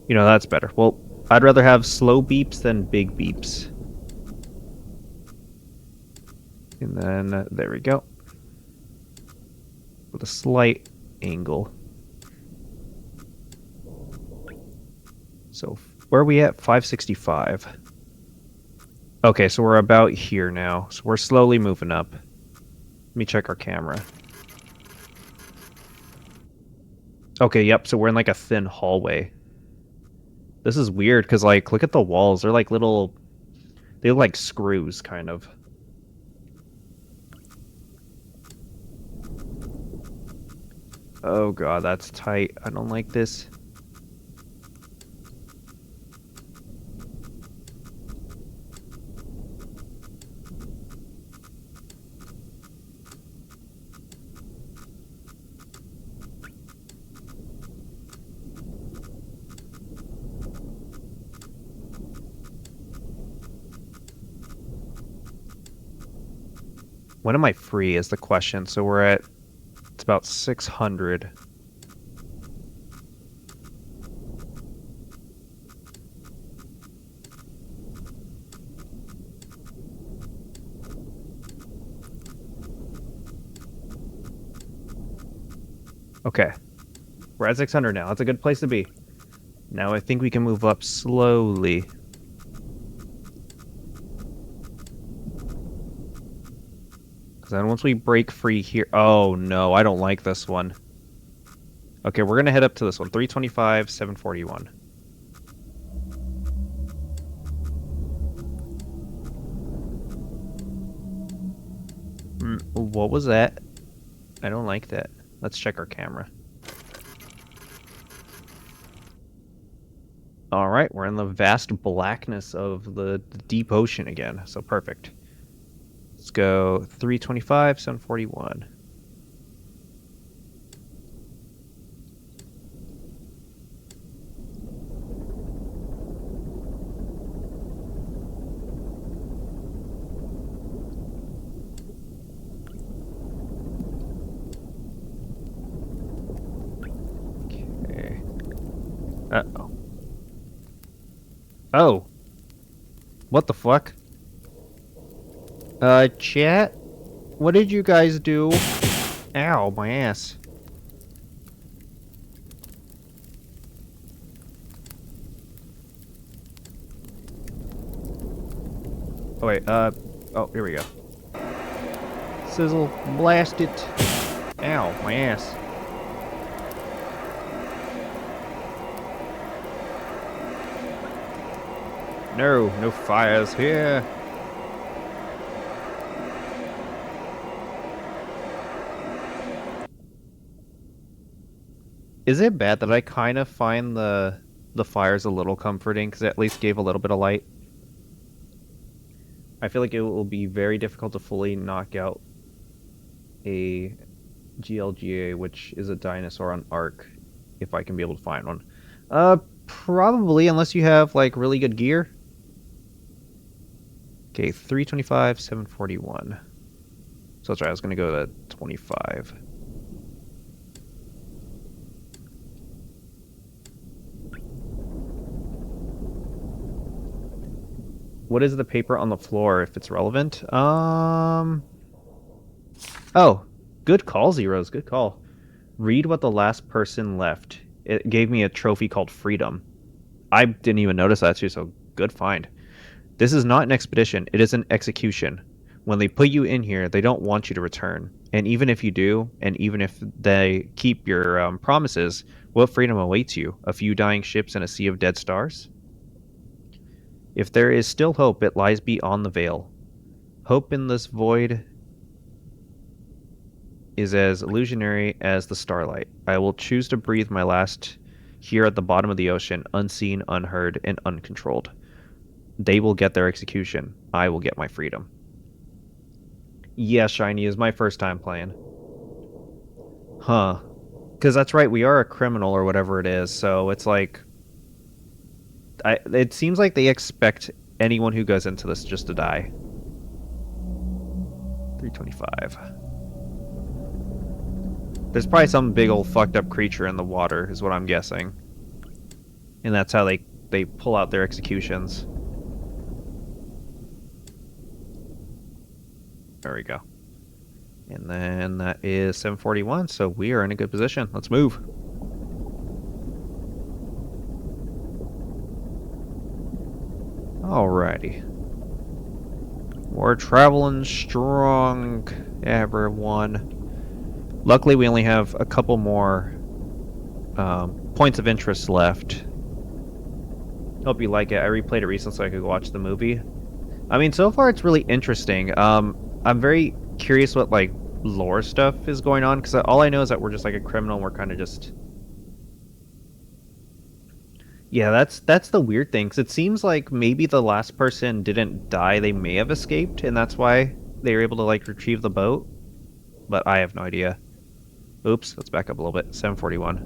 S1: You know, that's better. Well, I'd rather have slow beeps than big beeps. And then, there we go. With a slight angle. So, where are we at? 565. Okay, so we're about here now. So we're slowly moving up. Let me check our camera. Okay, yep, so we're in like a thin hallway. This is weird, because like, look at the walls. They're like little... They look like screws, kind of. Oh god, that's tight. I don't like this. When am I free is the question. So we're at... It's about 600. Okay. We're at 600 now. That's a good place to be. Now I think we can move up slowly. Because then once we break free here... Oh, no. I don't like this one. Okay, we're going to head up to this one. 325, 741. What was that? I don't like that. Let's check our camera. Alright, we're in the vast blackness of the deep ocean again. So perfect. Let's go 325, 741. Okay. Uh-oh. Oh. What the fuck? Chat? What did you guys do? Ow, my ass. Oh, wait, oh, here we go. Sizzle, blast it. Ow, my ass. No, no fires here. Is it bad that I kind of find the fires a little comforting because it at least gave a little bit of light? I feel like it will be very difficult to fully knock out a GLGA, which is a dinosaur on Ark, if I can be able to find one. Probably, unless you have, like, really good gear. Okay, 325, 741. So that's right, I was going to go to 25. What is the paper on the floor, if it's relevant? Oh, good call, Zeros. Good call. Read what the last person left. It gave me a trophy called Freedom. I didn't even notice that too, so good find. This is not an expedition, it is an execution. When they put you in here, they don't want you to return. And even if you do, and even if they keep your promises, what freedom awaits you? A few dying ships and a sea of dead stars? If there is still hope, it lies beyond the veil. Hope in this void is as illusionary as the starlight. I will choose to breathe my last here at the bottom of the ocean, unseen, unheard, and uncontrolled. They will get their execution. I will get my freedom. Yeah, Shiny is my first time playing. Huh. Because that's right, we are a criminal or whatever it is, so it's like... it seems like they expect anyone who goes into this just to die. 325. There's probably some big old fucked up creature in the water, is what I'm guessing. And that's how they pull out their executions. There we go. And then that is 741, so we are in a good position. Let's move. Alrighty. We're traveling strong, everyone. Luckily, we only have a couple more points of interest left. Hope you like it. I replayed it recently so I could watch the movie. I mean, so far it's really interesting. I'm very curious what, like, lore stuff is going on, because all I know is that we're just, like, a criminal and we're kind of just... Yeah, that's the weird thing, because it seems like maybe the last person didn't die, they may have escaped, and that's why they were able to, like, retrieve the boat. But I have no idea. Oops, let's back up a little bit. 741.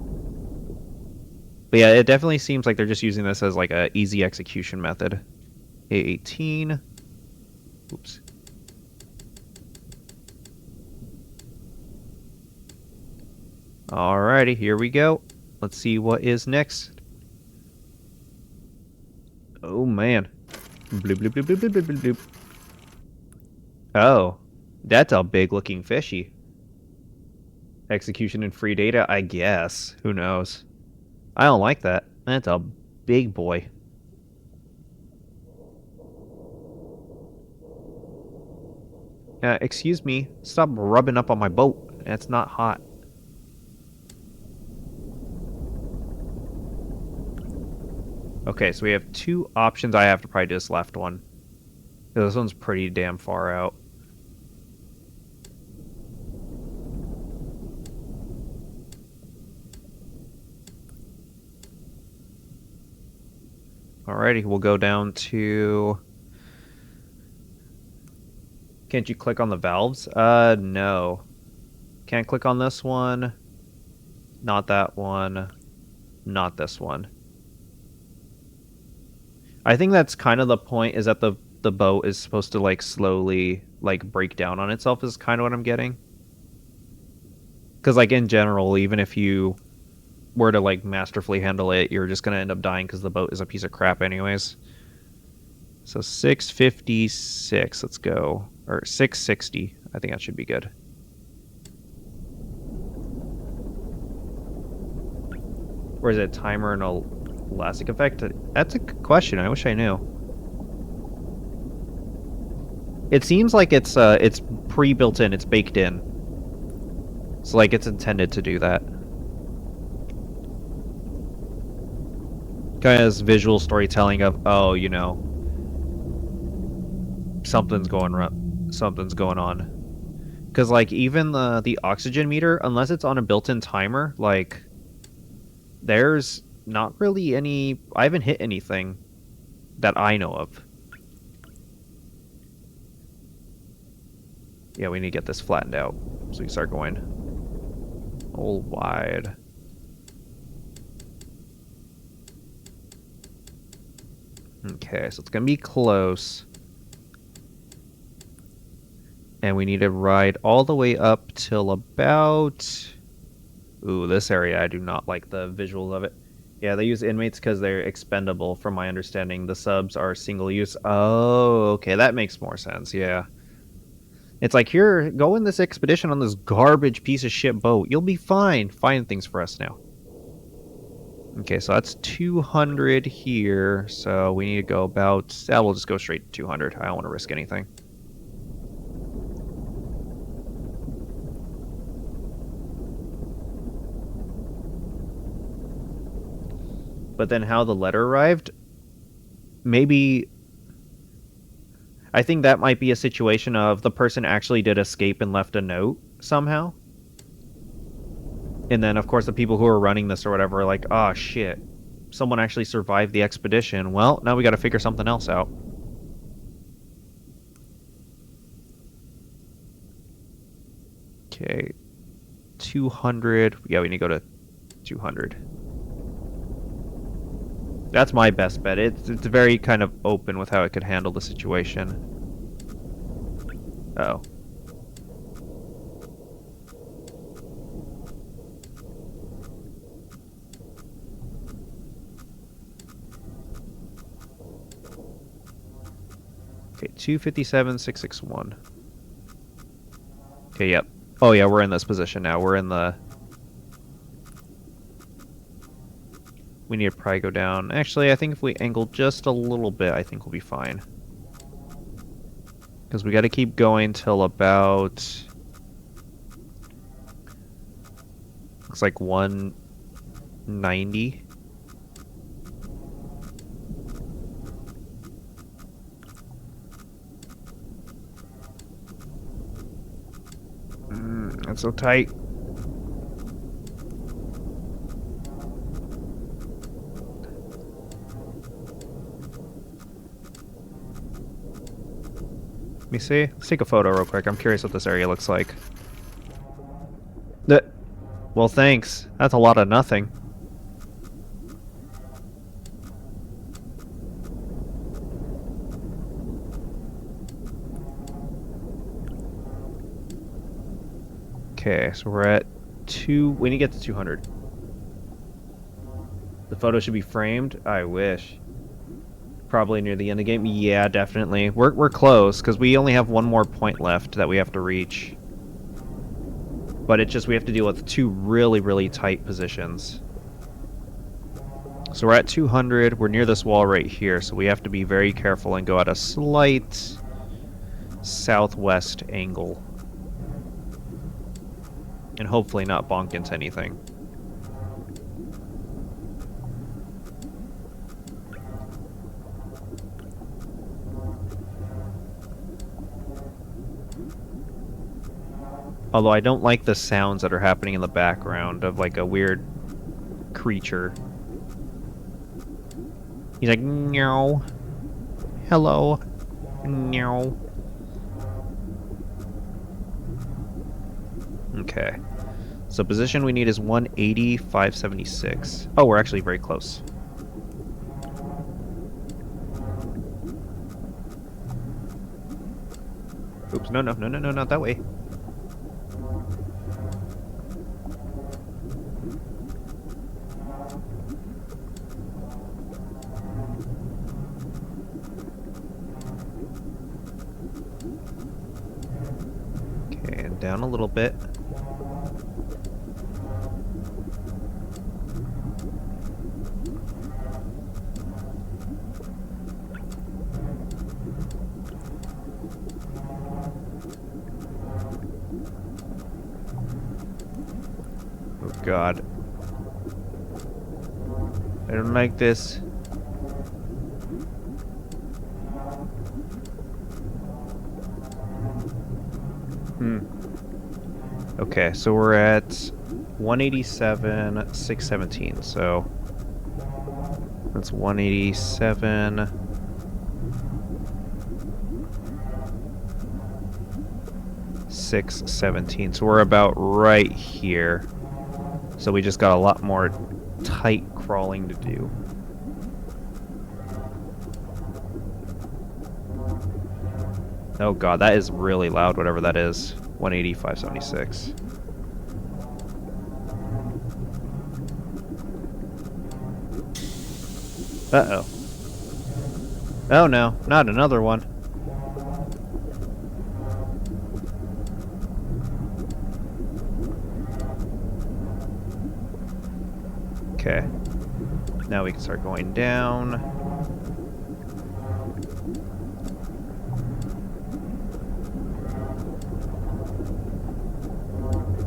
S1: But yeah, it definitely seems like they're just using this as, like, a easy execution method. A18. Oops. Alrighty, here we go. Let's see what is next. Oh, man. Bloop, bloop, bloop, bloop, bloop, bloop, bloop. Oh, that's a big-looking fishy. Execution and free data, I guess. Who knows? I don't like that. That's a big boy. Excuse me. Stop rubbing up on my boat. It's not hot. Okay, so we have two options. I have to probably do this left one. This one's pretty damn far out. Alrighty, we'll go down to... Can't you click on the valves? No. Can't click on this one. Not that one. Not this one. I think that's kind of the point, is that the boat is supposed to, like, slowly, like, break down on itself is kind of what I'm getting. Because, like, in general, even if you were to, like, masterfully handle it, you're just going to end up dying because the boat is a piece of crap anyways. So 656, let's go. Or 660, I think that should be good. Or is it timer and elastic effect? That's a good question, I wish I knew. It seems like it's pre-built in, it's baked in. So like it's intended to do that. Kind of has visual storytelling of, oh, you know, something's going on. Because like even the oxygen meter, unless it's on a built-in timer, like there's not really any. I haven't hit anything that I know of. Yeah, we need to get this flattened out so we can start going all wide. Okay, so it's gonna be close. And we need to ride all the way up till about... Ooh, this area, I do not like the visuals of it. Yeah, they use inmates because they're expendable, from my understanding. The subs are single use. Oh, okay, that makes more sense, yeah. It's like, here, go in this expedition on this garbage piece of shit boat. You'll be fine. Find things for us now. Okay, so that's 200 here. So we need to go about... we'll just go straight to 200. I don't want to risk anything. But then how the letter arrived, maybe... I think that might be a situation of the person actually did escape and left a note somehow. And then, of course, the people who are running this or whatever are like, oh, shit. Someone actually survived the expedition. Well, now we got to figure something else out. Okay. 200. Yeah, we need to go to 200. That's my best bet. It's very kind of open with how it could handle the situation. Uh-oh. Okay, 257, 661. Okay, yep. Oh yeah, we're in this position now. We're in the... We need to probably go down. Actually, I think if we angle just a little bit, I think we'll be fine. Because we got to keep going till about... Looks like 190. That's so tight. Let me see. Let's take a photo real quick. I'm curious what this area looks like. Well, thanks. That's a lot of nothing. Okay, so we're at 2... We need to get to 200. The photo should be framed? I wish. Probably near the end of the game. Yeah, definitely. We're close, because we only have one more point left that we have to reach. but it's just we have to deal with two really, really tight positions. So we're at 200. We're near this wall right here, so we have to be very careful and go at a slight southwest angle. And hopefully not bonk into anything. Although I don't like the sounds that are happening in the background of like a weird creature. He's like, meow. Hello. Meow. Okay. So position we need is 180, 576. Oh, we're actually very close. Oops, no, not that way. Okay, and down a little bit. God. I don't like this. Okay, so we're at 187, 617. So that's 187. $617. So we're about right here. So we just got a lot more tight crawling to do. Oh god, that is really loud, whatever that is. 180, 576. Uh-oh. Oh no, not another one. Okay. Now we can start going down.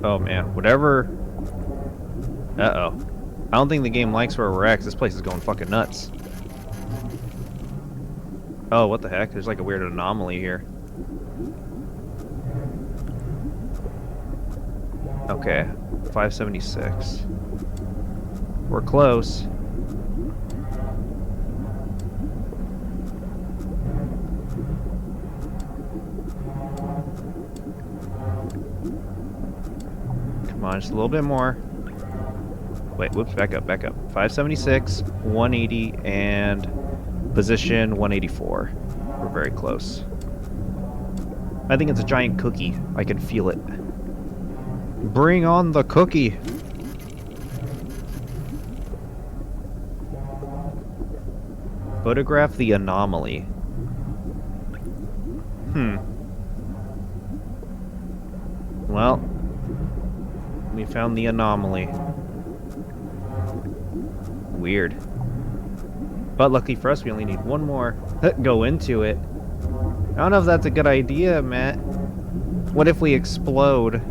S1: Oh man, whatever. Uh-oh. I don't think the game likes where we're at, 'cause this place is going fucking nuts. Oh, what the heck? There's like a weird anomaly here. Okay, 576. We're close. Come on, just a little bit more. Wait, whoops, back up, back up. 576, 180, and position 184. We're very close. I think it's a giant cookie. I can feel it. Bring on the cookie! Photograph the anomaly. Well, we found the anomaly. Weird. But lucky for us, we only need one more. Go into it. I don't know if that's a good idea, Matt. What if we explode?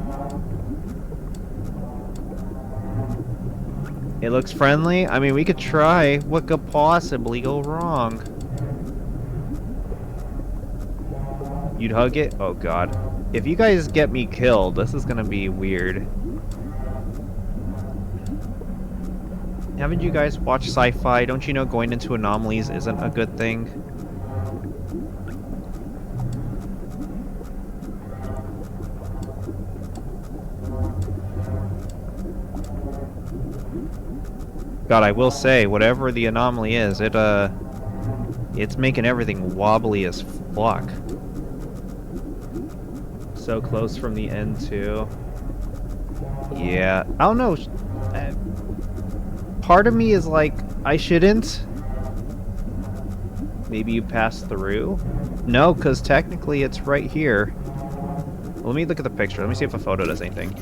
S1: It looks friendly? I mean, we could try. What could possibly go wrong? You'd hug it? Oh god. If you guys get me killed, this is gonna be weird. Haven't you guys watched sci-fi? Don't you know going into anomalies isn't a good thing? God, I will say, whatever the anomaly is, it's making everything wobbly as fuck. So close from the end, too. Yeah, I don't know. Part of me is like, I shouldn't. Maybe you pass through? No, because technically it's right here. Let me look at the picture. Let me see if a photo does anything.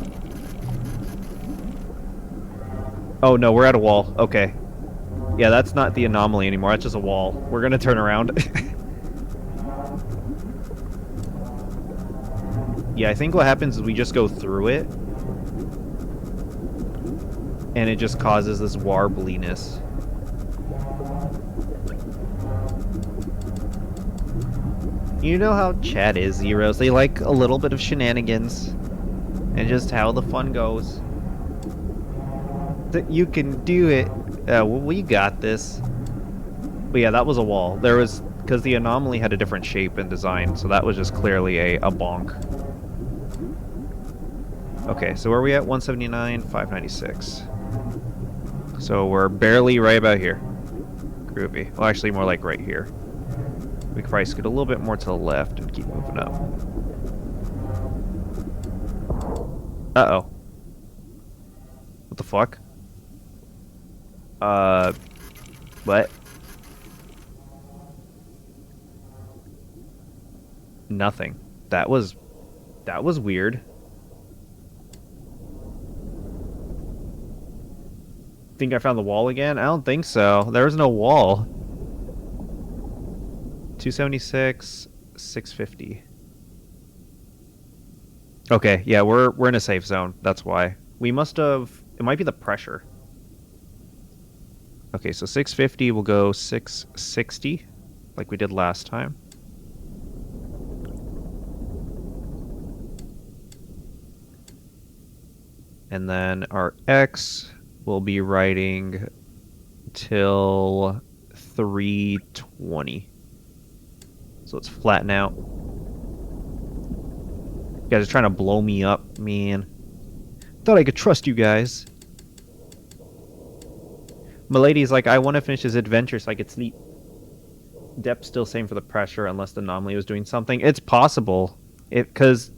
S1: Oh no, we're at a wall. Okay. Yeah, that's not the anomaly anymore. That's just a wall. We're gonna turn around. Yeah, I think what happens is we just go through it. And it just causes this warbliness. You know how chat is, Zeros. They like a little bit of shenanigans. And just how the fun goes. That you can do it. We got this. But yeah, that was a wall. There was... Because the anomaly had a different shape and design. So that was just clearly a bonk. Okay, so where are we at? 179, 596. So we're barely right about here. Groovy. Well, actually more like right here. We could probably scoot a little bit more to the left and keep moving up. Uh-oh. What the fuck? What? Nothing. That was weird. Think I found the wall again? I don't think so. There was no wall. 276, 650. Okay, yeah, we're in a safe zone. That's why. We must have... It might be the pressure. Okay, so 650 will go 660, like we did last time. And then our X will be riding till 320. So let's flatten out. You guys are trying to blow me up, man. Thought I could trust you guys. Milady's like, I want to finish this adventure so I could sleep. Depth still same for the pressure unless the anomaly was doing something. It's possible. Because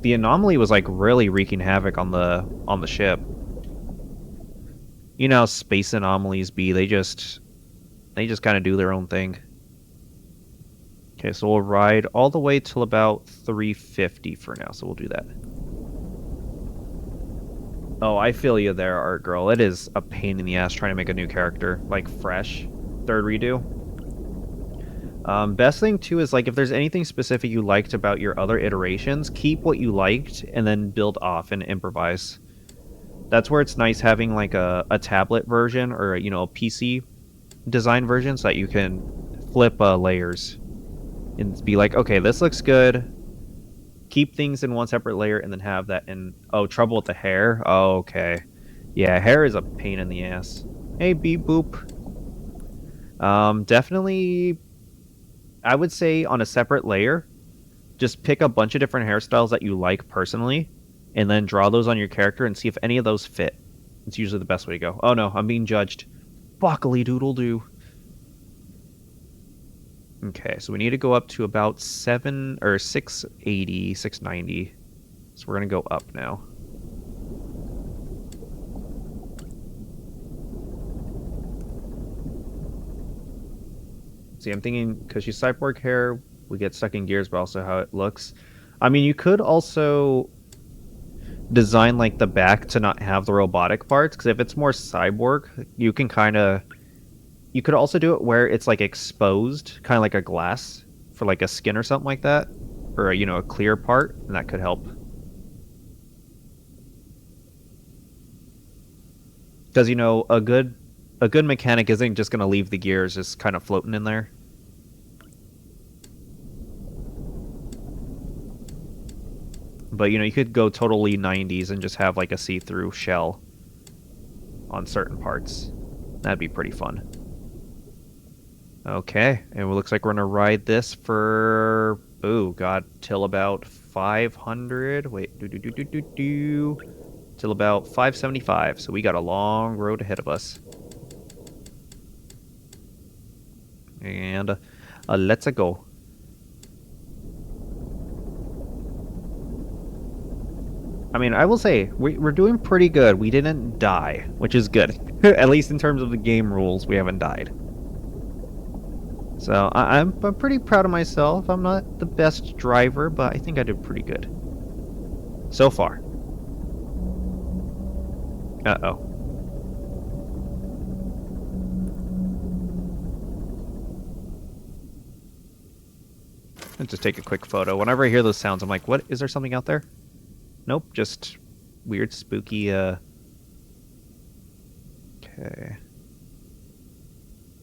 S1: the anomaly was like really wreaking havoc on the ship. You know how space anomalies be. They just kind of do their own thing. Okay, so we'll ride all the way till about 350 for now, so we'll do that. Oh, I feel you there, Art Girl. It is a pain in the ass trying to make a new character, like fresh. Third redo. Best thing too is like if there's anything specific you liked about your other iterations, keep what you liked and then build off and improvise. That's where it's nice having like a tablet version or a PC design version so that you can flip layers and be like, okay, this looks good. Keep things in one separate layer and then have that in... Oh, trouble with the hair? Oh, okay. Yeah, hair is a pain in the ass. Hey, beep boop. Definitely, I would say on a separate layer, just pick a bunch of different hairstyles that you like personally, and then draw those on your character and see if any of those fit. It's usually the best way to go. Oh no, I'm being judged. Bockily doodle doo. Okay, so we need to go up to about 680, 690. So we're gonna go up now. See, I'm thinking because she's cyborg hair, we get stuck in gears, but also how it looks. I mean, you could also design like the back to not have the robotic parts, because if it's more cyborg, you can kind of... You could also do it where it's like exposed, kind of like a glass for like a skin or something like that, or a clear part, and that could help. Because a good mechanic isn't just gonna leave the gears just kind of floating in there. But you could go totally 90s and just have like a see-through shell on certain parts. That'd be pretty fun. Okay, and it looks like we're gonna ride this for till about 500. Wait, till about 575. So we got a long road ahead of us. And let's go. I mean, I will say we're doing pretty good. We didn't die, which is good. At least in terms of the game rules, we haven't died. So I'm pretty proud of myself. I'm not the best driver, but I think I did pretty good so far. Uh-oh. Let's just take a quick photo. Whenever I hear those sounds, I'm like, what? Is there something out there? Nope, just weird, spooky, Okay.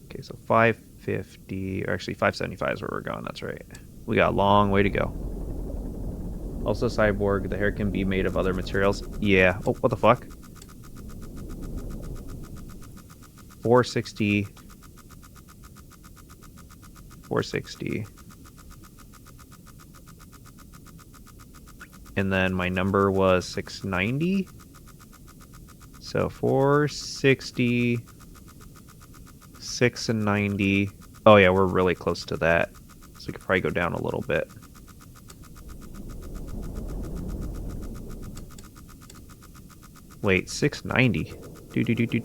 S1: Okay, so 550, or actually 575 is where we're going, that's right. We got a long way to go. Also cyborg, the hair can be made of other materials. Yeah. Oh, what the fuck? 460. 460. And then my number was 690. So 460, 690. Oh yeah, we're really close to that. So we could probably go down a little bit. Wait, 690.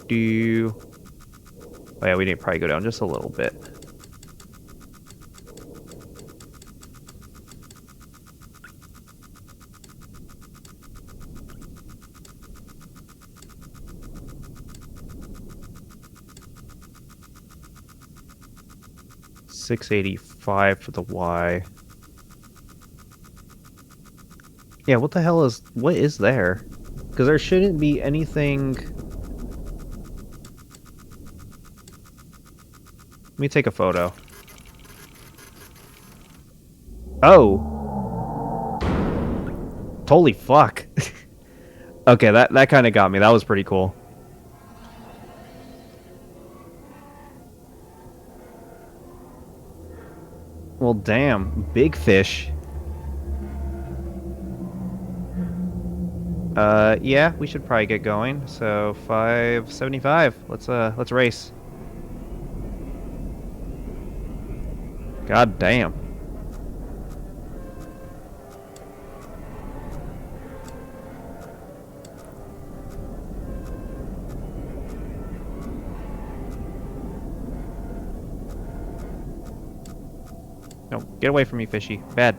S1: Do. Oh yeah, we need to probably go down just a little bit. $685 for the Y. Yeah, what the hell is... What is there? Because there shouldn't be anything... Let me take a photo. Oh! Holy fuck. Okay, that kind of got me. That was pretty cool. Well, damn. Big fish. Yeah, we should probably get going. So, 575. Let's race. God damn. No, get away from me, fishy. Bad.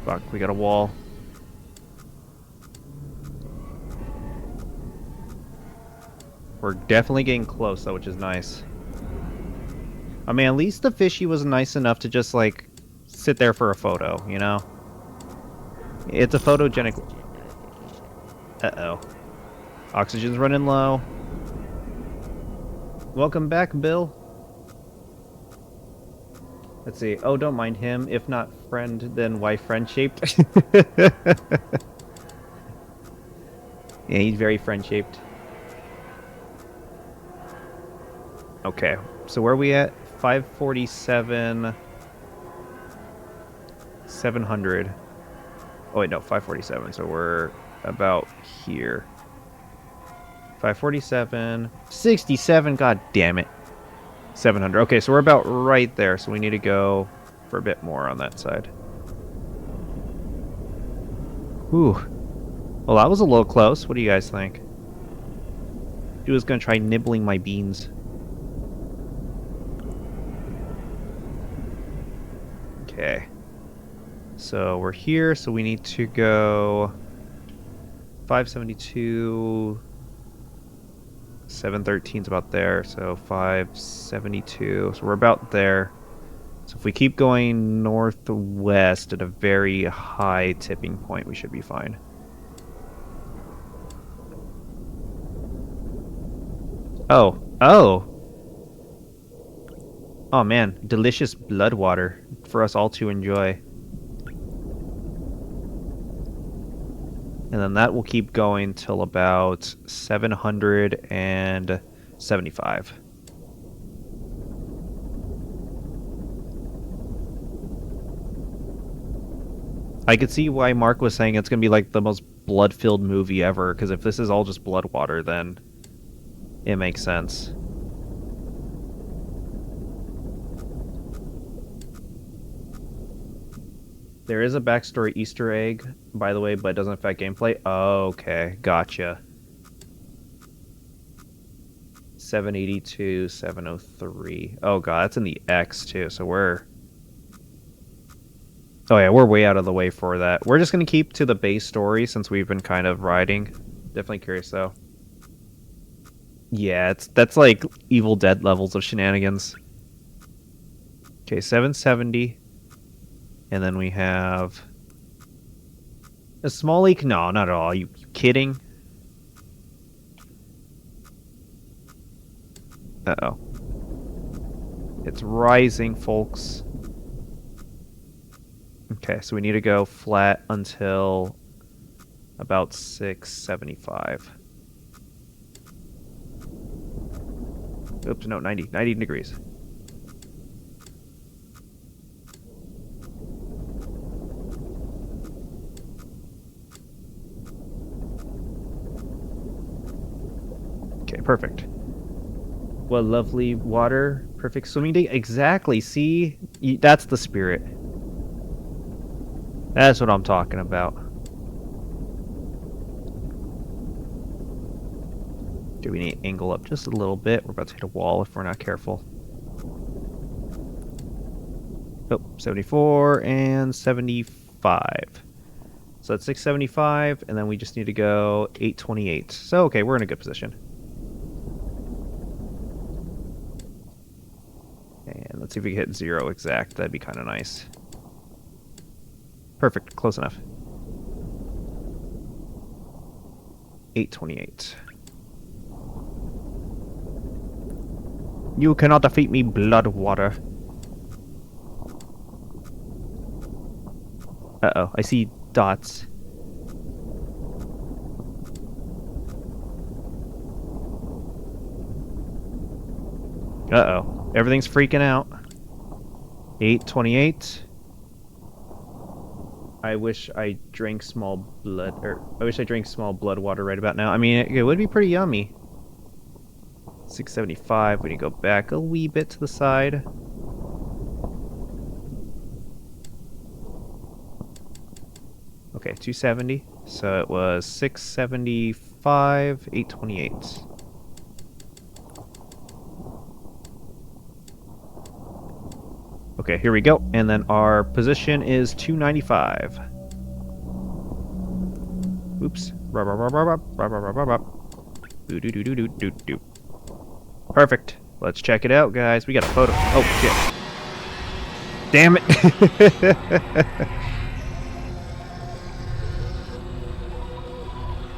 S1: Fuck, we got a wall. We're definitely getting close, though, which is nice. I mean, at least the fishy was nice enough to just, like, sit there for a photo, you know? It's a photogenic... Uh-oh. Oxygen's running low. Welcome back, Bill. Let's see. Oh, don't mind him. If not friend, then why friend-shaped? Yeah, he's very friend-shaped. Okay, so where are we at? 547... 700. Oh wait, no, 547, so we're about here. 547... 67, god damn it. 700. Okay, so we're about right there, so we need to go for a bit more on that side. Whew. Well, that was a little close. What do you guys think? He was going to try nibbling my beans. Okay. So we're here, so we need to go 572... 713 is about there, so 572. So we're about there. So if we keep going northwest at a very high tipping point, we should be fine. Oh. Oh! Oh man, delicious blood water for us all to enjoy. And then that will keep going till about 775. I could see why Mark was saying it's going to be like the most blood-filled movie ever, because if this is all just blood water, then it makes sense. There is a backstory Easter egg, by the way, but it doesn't affect gameplay. Oh, okay, gotcha. 782, 703. Oh god, that's in the X too, so we're... Oh yeah, we're way out of the way for that. We're just gonna keep to the base story since we've been kind of riding. Definitely curious though. Yeah, that's like Evil Dead levels of shenanigans. Okay, 770. And then we have a small leak. No, not at all. You kidding? Uh-oh. It's rising, folks. Okay, so we need to go flat until about 675. Oops, no, 90 degrees. Okay, perfect. What lovely water, perfect swimming day. Exactly, see? That's the spirit. That's what I'm talking about. Do we need to angle up just a little bit? We're about to hit a wall if we're not careful. Oh, 74 and 75. So that's 675, and then we just need to go 828. So, okay, we're in a good position. And let's see if we can hit 0 exact. That'd be kind of nice. Perfect, close enough. 828. You cannot defeat me, blood water. Uh-oh, I see dots. Uh-oh, everything's freaking out. 828. I wish I drank small blood, or I wish I drank small blood water right about now. I mean, it would be pretty yummy. 675, we need to go back a wee bit to the side. Okay, 270. So it was 675, 828. Okay, here we go. And then our position is 295. Oops. Perfect. Let's check it out, guys. We got a photo. Oh, shit. Damn it.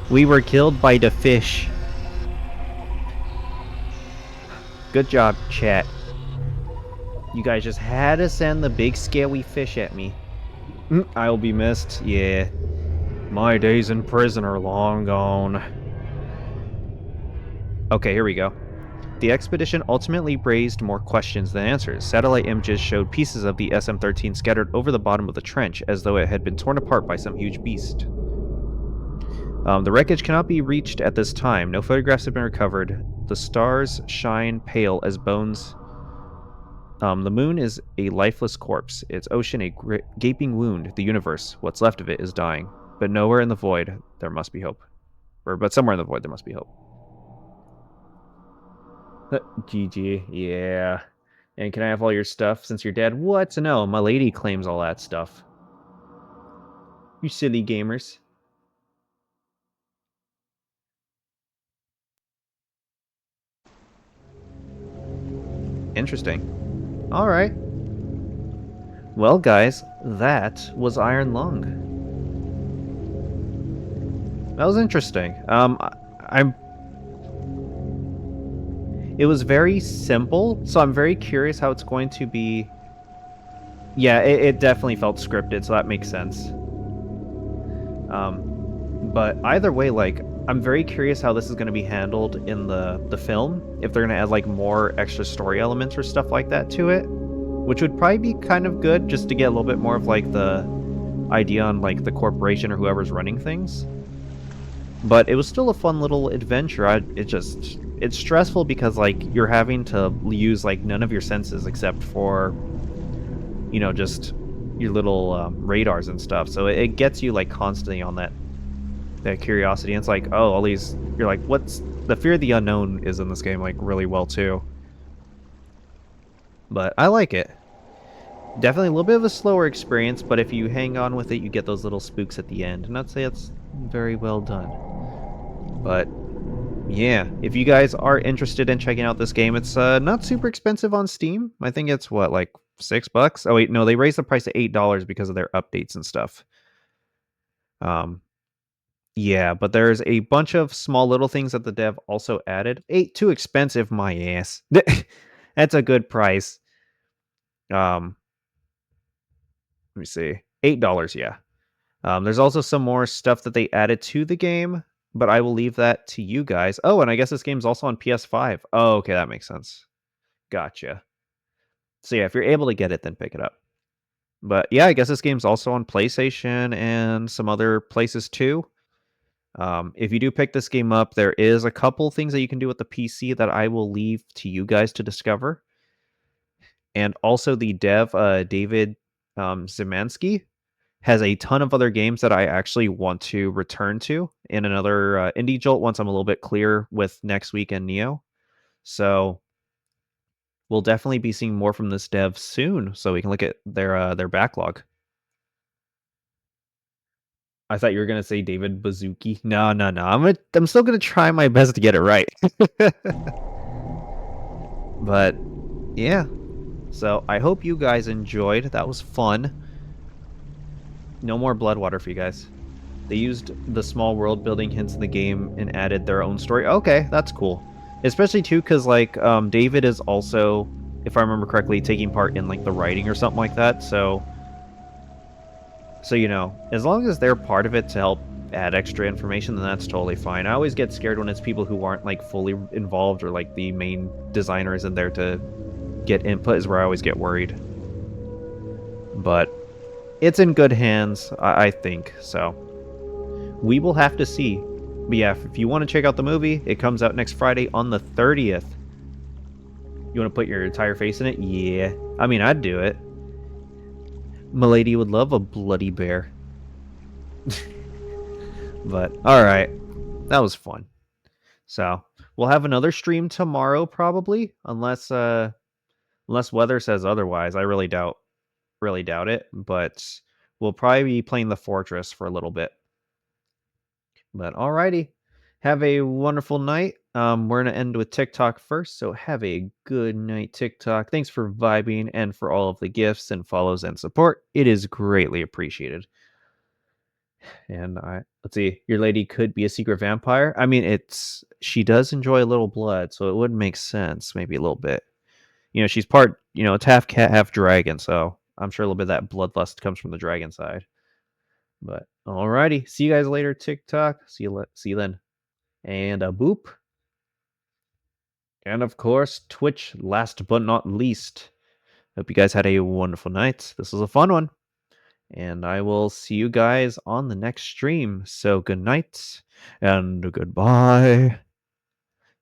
S1: We were killed by the fish. Good job, chat. You guys just had to send the big scary fish at me. I'll be missed. Yeah. My days in prison are long gone. Okay, here we go. The expedition ultimately raised more questions than answers. Satellite images showed pieces of the SM-13 scattered over the bottom of the trench, as though it had been torn apart by some huge beast. The wreckage cannot be reached at this time. No photographs have been recovered. The stars shine pale as bones. The moon is a lifeless corpse. Its ocean a gaping wound. The universe, what's left of it, is dying. But nowhere in the void, there must be hope. But somewhere in the void, there must be hope. GG, yeah. And can I have all your stuff since you're dead? What? No, my lady claims all that stuff. You silly gamers. Interesting. Alright. Well, guys, that was Iron Lung. That was interesting. It was very simple, so I'm very curious how it's going to be. Yeah, it definitely felt scripted, so that makes sense. But either way, like, I'm very curious how this is going to be handled in the film. If they're going to add, like, more extra story elements or stuff like that to it. Which would probably be kind of good, just to get a little bit more of, like, the idea on, like, the corporation or whoever's running things. But it was still a fun little adventure. It's stressful because, like, you're having to use, like, none of your senses except for, you know, just your little radars and stuff. So it gets you, like, constantly on that curiosity. And it's like, oh, all these, you're like, what's the fear of the unknown is in this game, like, really well too. But I like it. Definitely a little bit of a slower experience, but if you hang on with it, you get those little spooks at the end, and I'd say it's very well done. But yeah, if you guys are interested in checking out this game, it's not super expensive on Steam. I think it's what, like $6? Oh wait, no, they raised the price to $8 because of their updates and stuff. Um, yeah, but there's a bunch of small little things that the dev also added. Ain't too expensive, my ass. That's a good price. Um, Let me see, $8, yeah. There's also some more stuff that they added to the game, but I will leave that to you guys. Oh, and I guess this game's also on PS5. Oh, okay, that makes sense. Gotcha. So yeah, if you're able to get it, then pick it up. But yeah, I guess this game's also on PlayStation and some other places too. If you do pick this game up, there is a couple things that you can do with the PC that I will leave to you guys to discover. And also the dev, David Zimansky, has a ton of other games that I actually want to return to in another indie jolt once I'm a little bit clear with next week and Neo. So we'll definitely be seeing more from this dev soon, so we can look at their backlog. I thought you were gonna say David Bazuki. No, no, no. I'm still gonna try my best to get it right. But yeah. So I hope you guys enjoyed. That was fun. No more Bloodwater for you guys. They used the small world building hints in the game and added their own story. Okay, that's cool. Especially too, because like David is also, if I remember correctly, taking part in like the writing or something like that. So you know, as long as they're part of it to help add extra information, then that's totally fine. I always get scared when it's people who aren't like fully involved or like the main designer isn't there to get input is where I always get worried. But it's in good hands, I think. So we will have to see. But yeah, if you want to check out the movie, it comes out next Friday on the 30th. You want to put your entire face in it? Yeah. I mean, I'd do it. Milady would love a bloody bear. But, alright. That was fun. So, we'll have another stream tomorrow, probably. Unless weather says otherwise. I really doubt it. But we'll probably be playing the Fortress for a little bit. But alrighty. Have a wonderful night. We're gonna end with TikTok first, so have a good night, TikTok. Thanks for vibing and for all of the gifts and follows and support. It is greatly appreciated. And let's see, your lady could be a secret vampire. I mean, she does enjoy a little blood, so it would make sense, maybe a little bit. You know, she's part, it's half cat, half dragon, so I'm sure a little bit of that bloodlust comes from the dragon side. But alrighty, see you guys later, TikTok. See you then. And a boop. And of course, Twitch, last but not least. Hope you guys had a wonderful night. This was a fun one. And I will see you guys on the next stream. So good night and goodbye.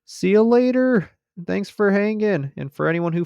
S1: See you later. Thanks for hanging. And for anyone who